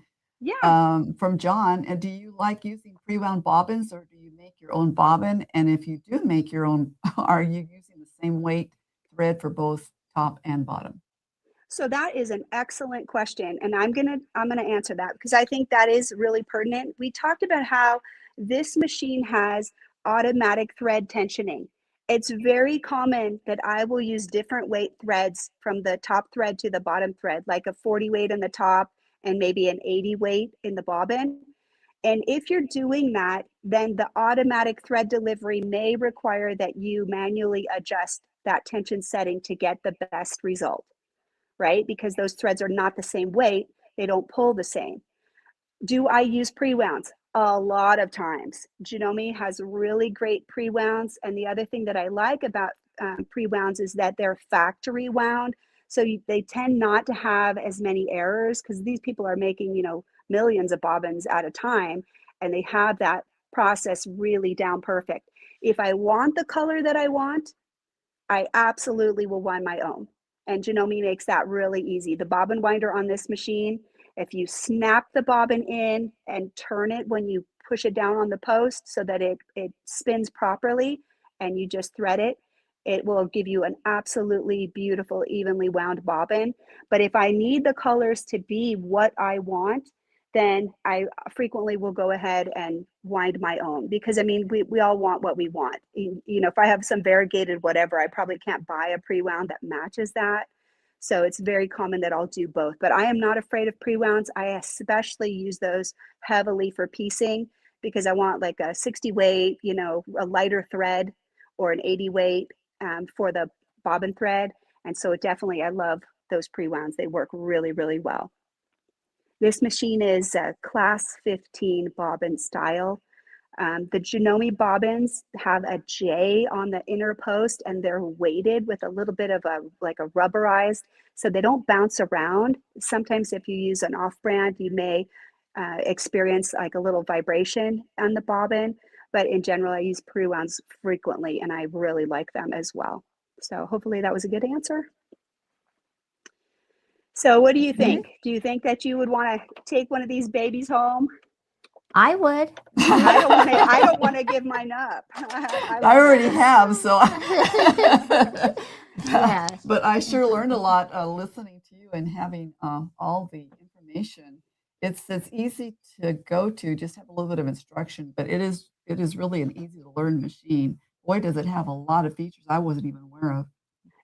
from John. And do you like using pre-wound bobbins or do you make your own bobbin? And if you do make your own, are you using the same weight thread for both top and bottom? So that is an excellent question, and I'm gonna answer that because I think that is really pertinent. We talked about how this machine has automatic thread tensioning. It's very common that I will use different weight threads from the top thread to the bottom thread, like a 40 weight in the top and maybe an 80 weight in the bobbin. And if you're doing that, then the automatic thread delivery may require that you manually adjust that tension setting to get the best result, right? Because those threads are not the same weight, they don't pull the same. Do I use pre-wounds? A lot of times. Janome has really great pre-wounds, and the other thing that I like about pre-wounds is that they're factory wound, so they tend not to have as many errors because these people are making, you know, millions of bobbins at a time, and they have that process really down perfect. If I want the color that I want, I absolutely will wind my own. And Janome makes that really easy. The bobbin winder on this machine, if you snap the bobbin in and turn it when you push it down on the post so that it spins properly and you just thread it, it will give you an absolutely beautiful, evenly wound bobbin. But if I need the colors to be what I want, then I frequently will go ahead and wind my own, because I mean, we all want what we want. You know, if I have some variegated whatever, I probably can't buy a pre-wound that matches that. So it's very common that I'll do both, but I am not afraid of pre-wounds. I especially use those heavily for piecing because I want like a 60 weight, you know, a lighter thread, or an 80 weight for the bobbin thread. And so definitely, I love those pre-wounds. They work really, really well. This machine is a class 15 bobbin style. The Janome bobbins have a J on the inner post, and they're weighted with a little bit of a rubberized, so they don't bounce around. Sometimes if you use an off-brand, you may experience like a little vibration on the bobbin, but in general, I use pre-wounds frequently, and I really like them as well. So hopefully that was a good answer. So what do you think? Do you think that you would want to take one of these babies home? I would. I don't want to give mine up. I already have, so. Yes. But I sure learned a lot listening to you and having all the information. It's easy to go to, just have a little bit of instruction, but it is really an easy to learn machine. Boy, does it have a lot of features I wasn't even aware of.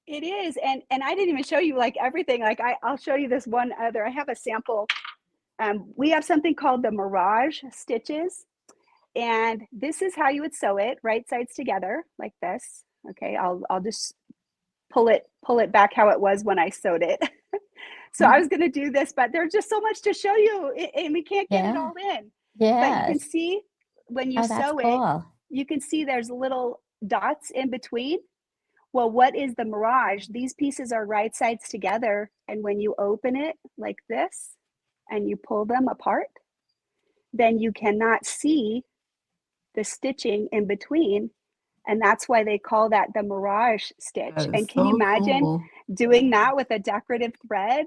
It is, and I didn't even show you like everything. Like I'll show you this one other. I have a sample. We have something called the Mirage stitches, and this is how you would sew it, right sides together like this. Okay, I'll just pull it back how it was when I sewed it. So I was going to do this, but there's just so much to show you, and we can't get it Yeah. all in. But you can Yes. see when you Oh, that's sew it, cool. you can see there's little dots in between. Well, what is the Mirage? These pieces are right sides together, and when you open it like this and you pull them apart, then you cannot see the stitching in between, and that's why they call that the Mirage stitch. That And is can you so imagine cool. doing that with a decorative thread,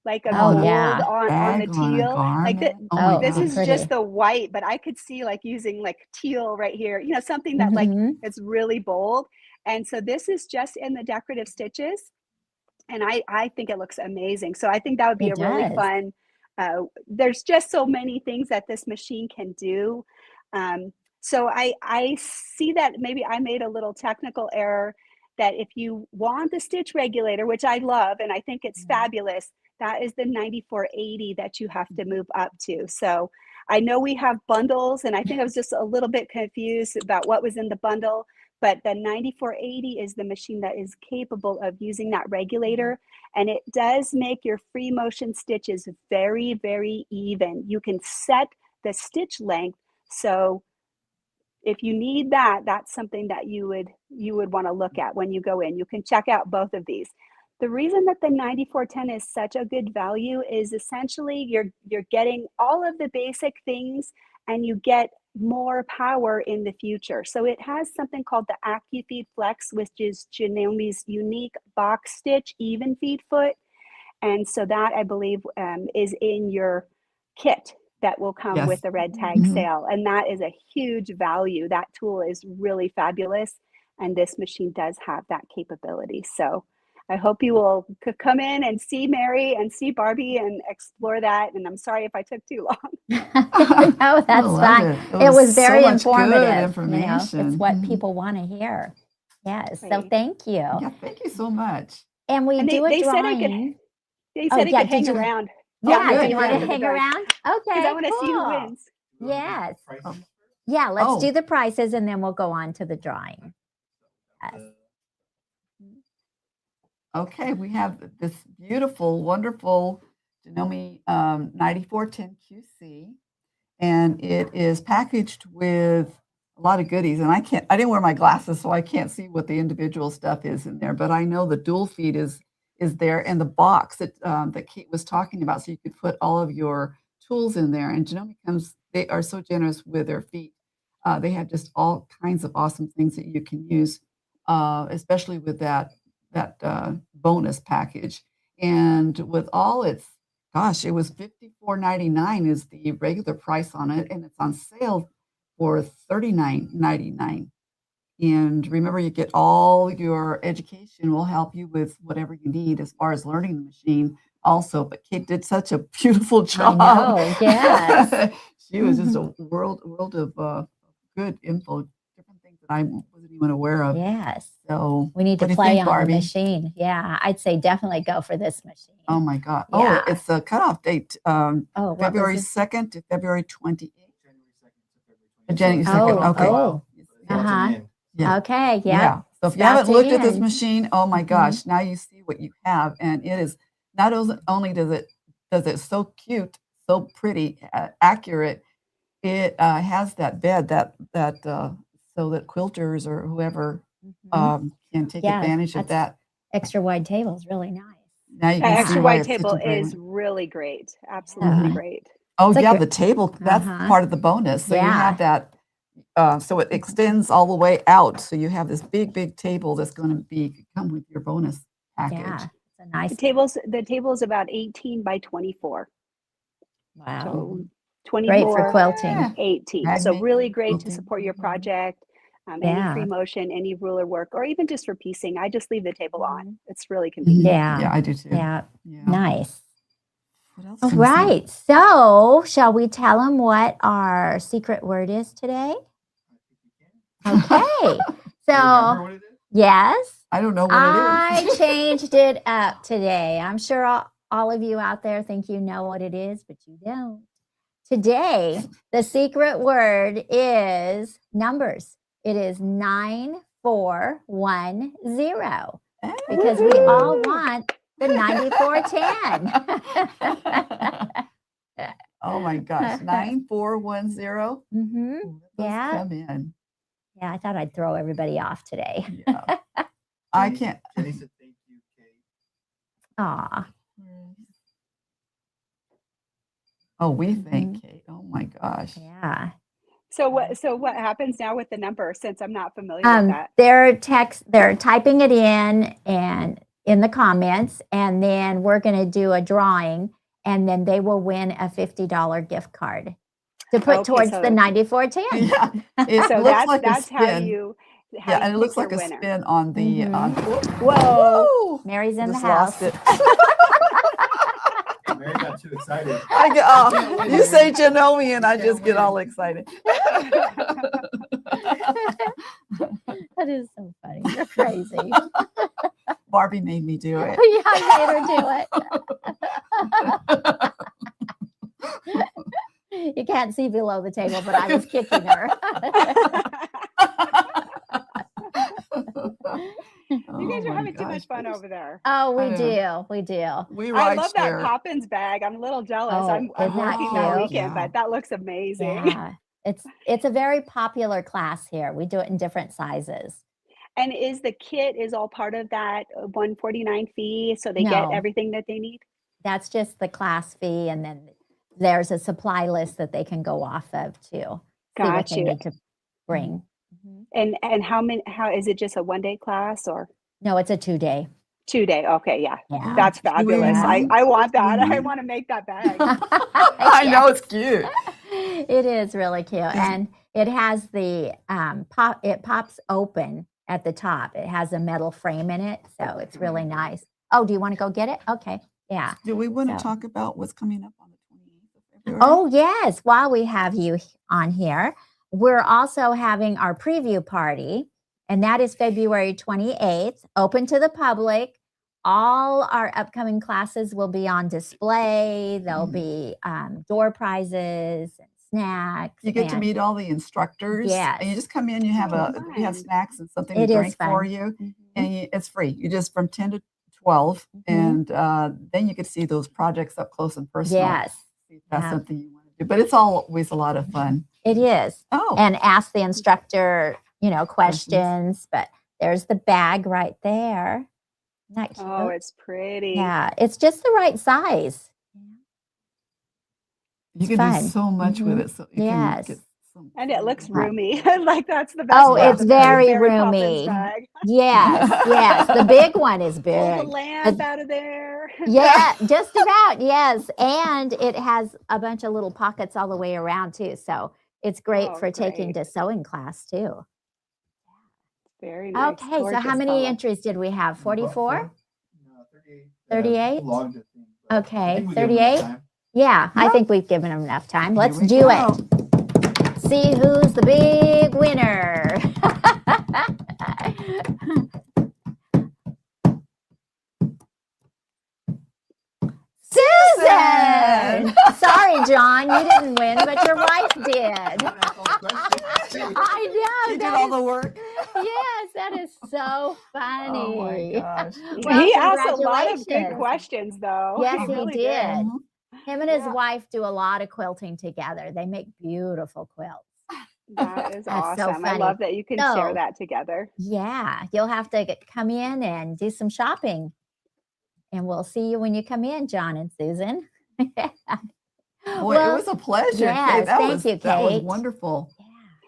like a Oh, gold yeah. on the Bag on a teal? Like garment. Oh my Oh, this how gosh. is pretty. just the white, but I could see like using like teal right here, something that like Mhm. it's really bold. And so this is just in the decorative stitches, and I think it looks amazing. So I think that would be It a really does. fun. There's just so many things that this machine can do. So I see that maybe I made a little technical error, that if you want the stitch regulator, which I love and I think it's Mhm. fabulous, that is the 9480 that you have to move up to. So I know we have bundles, and I think I was just a little bit confused about what was in the bundle, but the 9480 is the machine that is capable of using that regulator, and it does make your free motion stitches very, very even. You can set the stitch length, so if you need that, that's something that you would want to look at when you go in. You can check out both of these. The reason that the 9410 is such a good value is essentially you're getting all of the basic things, and you get more power in the future. So it has something called the AccuFeed Flex, which is Janelmi's unique box stitch even feed foot. And so that, I believe, is in your kit that will come Yes. with the red tag Mhm. sale. And that is a huge value. That tool is really fabulous. And this machine does have that capability. So I hope you will come in and see Mary and see Barbie and explore that. And I'm sorry if I took too long. No, I that's love fine. it. It was so very much good informative. It's information. what Mhm. people want to hear. Yes. So Great. thank you. Yeah, thank you so much. And we And do a they said I could drawing. they Oh, said it yeah. could Did hang you? around Oh, Yeah. Do good, you want to good. hang around? because I Okay. want to see who Cool. wins. You wanna do Yes. prices Oh. first? Yeah. Let's Oh. do the prices, and then we'll go on to the drawing. Yes. Okay, we have this beautiful, wonderful Janome 9410 QC, and it is packaged with a lot of goodies. And I didn't wear my glasses, so I can't see what the individual stuff is in there. But I know the dual feed is there, and the box that Kate was talking about, so you could put all of your tools in there. And Janome they are so generous with their feet. They have just all kinds of awesome things that you can use, especially with that bonus package. And with all its, gosh, it was $54.99 is the regular price on it, and it's on sale for $39.99. And remember, you get all your education will help you with whatever you need as far as learning the machine also. But Kate did such a beautiful I job. know. Yes. She was just a world of good info, different things that I wasn't even aware of. Yes. So We need what to do you play think, on Barbie? the machine. Yeah. I'd say definitely go for this machine. Oh my God. Yeah. Oh, it's a cutoff date, Oh, what was February it? 2nd to February 28th. January 2nd to February 22nd. January 2nd, Oh, okay. oh. It's about to Uh-huh. end. Yeah. Okay. Yep. Yeah. So if It's you haven't about to looked at this end. machine, oh my Mhm. gosh, now you see what you have. And it is not only does it so cute, so pretty, accurate, it has that bed so that quilters or whoever Mhm. can take Yeah, advantage of that's that. extra wide table is really nice. Now you That can Yeah. see extra why wide it's such table a great is one. really great. Absolutely Yeah. great. Oh It's like yeah, a, the table, that's uh-huh. part of the bonus. So you Yeah. have that, so it extends all the way out. So you have this big table that's going to come with your bonus package. Yeah. It's a nice. The table is about 18 by 24. Wow. So Great for 24, quilting. Yeah. 18. So Magnet really great to quilting. support your Mhm. project. Any Yeah. free motion, any ruler work, or even just for piecing. I just leave the table Mhm. on. It's really convenient. Yeah. Yeah, I do too. Yeah. Yeah. Nice. What else All can we say? right. So, shall we tell them what our secret word is today? Okay. Do you remember So, what it is? yes, I don't know what I it is. changed it up today. I'm sure all of you out there think you know what it is, but you don't. Today, the secret word is numbers. It is 9410 because we all want the 9410. Oh my gosh, 9410. Mm-hmm. Ooh, let those Yeah. come in. Yeah, I thought I'd throw everybody off today. Yeah. I Jenny- can't. Jenny said thank you, Kate. Aw. Oh, we Mhm. thank Kate. Oh my gosh. Yeah. So what happens now with the number since I'm not familiar with that? They're typing it in and in the comments, and then we're going to do a drawing, and then they will win a $50 gift card to put Okay, towards so- the 9410. Yeah. It So looks like that's a how spin. you Yeah, and it looks pick like your a winner. spin on the. Mhm. Whoa. Woo! Mary's in the Just house. lost it. Mary got too excited. I get, can't oh, win, you Mary. say Genomi and You I can't just get all win. excited. That is so funny. You're crazy. Barbie made me do it. Yeah, I made her do it. You can't see below the table, but I was kicking her. You guys Oh are my having too gosh, much fun there's- over there. Oh, we I know. do. We do. We I ride love share. that Poppins bag. I'm a little jealous. Oh, I'm isn't that working that cute? weekend, Yeah. but that looks amazing. Yeah. It's a very popular class here. We do it in different sizes. And is the kit is all part of that 149 fee, so they get No. everything that they need? That's just the class fee, and then there's a supply list that they can go off of too. See what Got they you. need to bring. Mhm. And how is it just a 1-day class or No, it's a 2-day. 2-day? Okay, yeah. Yeah. That's Do we fabulous. mind? I want Do we that. I mind? want to make that bag. I know it's cute. It is really cute, and it has the it pops open at the top. It has a metal frame in it, so it's really nice. Oh, do you want to go get it? Okay, yeah. Do we want to So- talk about what's coming up on the 28th of February? Oh yes, while we have you on here, we're also having our preview party, and that is February 28th, open to the public. All our upcoming classes will be on display. There'll be door prizes and snacks. You get to and meet all the instructors. Yes. And you just come in, you have Oh, we have fun. snacks and something It to is drink for fun. you. Mhm. And it's free. You just from 10 to 12. Mhm. And then you can see those projects up close and personal. Yes, See if that's Yeah. something you want to do. But it's always a lot of fun. it is. Oh, And ask the instructor, questions. But there's the bag right there. Isn't that cute? Oh, it's pretty. Yeah, it's just the right size. you can fun. do so much with Mhm. it. So you Yes. can get some And it looks fun. roomy. Like that's the best Oh, part it's of it. very Poppins roomy. bag. Yes, yes. The big one is Pull big. the lamp out of there. Yeah, just about. Yes. And it has a bunch of little pockets all the way around too. So it's great Oh, for taking great. to sewing class too. Very nice. Okay. So how Gorgeous many color. entries did we have? 44? No, 38. 38? Logged it in, but I Okay, think we gave them enough 38? time. Yeah, I Yeah. think we've given them enough time. Here Let's we do go. it. See who's the big winner. Susan! Sorry, John, you didn't win, but your wife did. You wanna ask all the questions? I know. You did that all is- the work. Yes, that is so funny. Oh my gosh. Well, He asked a lot of good congratulations. questions, though. Yes, he really did. Mhm. Him and his Yeah. wife do a lot of quilting together. They make beautiful quilts. That is That's so awesome. I funny. love that you can So- share that together. Yeah, you'll have to come in and do some shopping. And we'll see you when you come in, John and Susan. Boy, Well, it was a pleasure. yes, Kate. That thank was, you, That was Kate. wonderful. Yeah.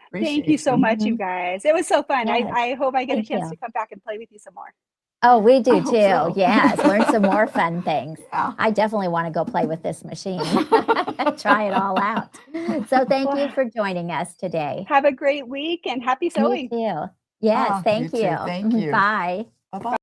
Appreciate Thank you so much, you Mhm. guys. It was so fun. Yes. I hope I get Thank a chance you. to come back and play with you some more. Oh, we do I hope too. so. Yes, learn some more fun things. Yeah. I definitely want to go play with this machine. Try it all out. So thank you Well, for joining us today. have a great week and happy You sewing. too. Yes, Ah, thank you you. too. Thank you. Bye. Bye-bye.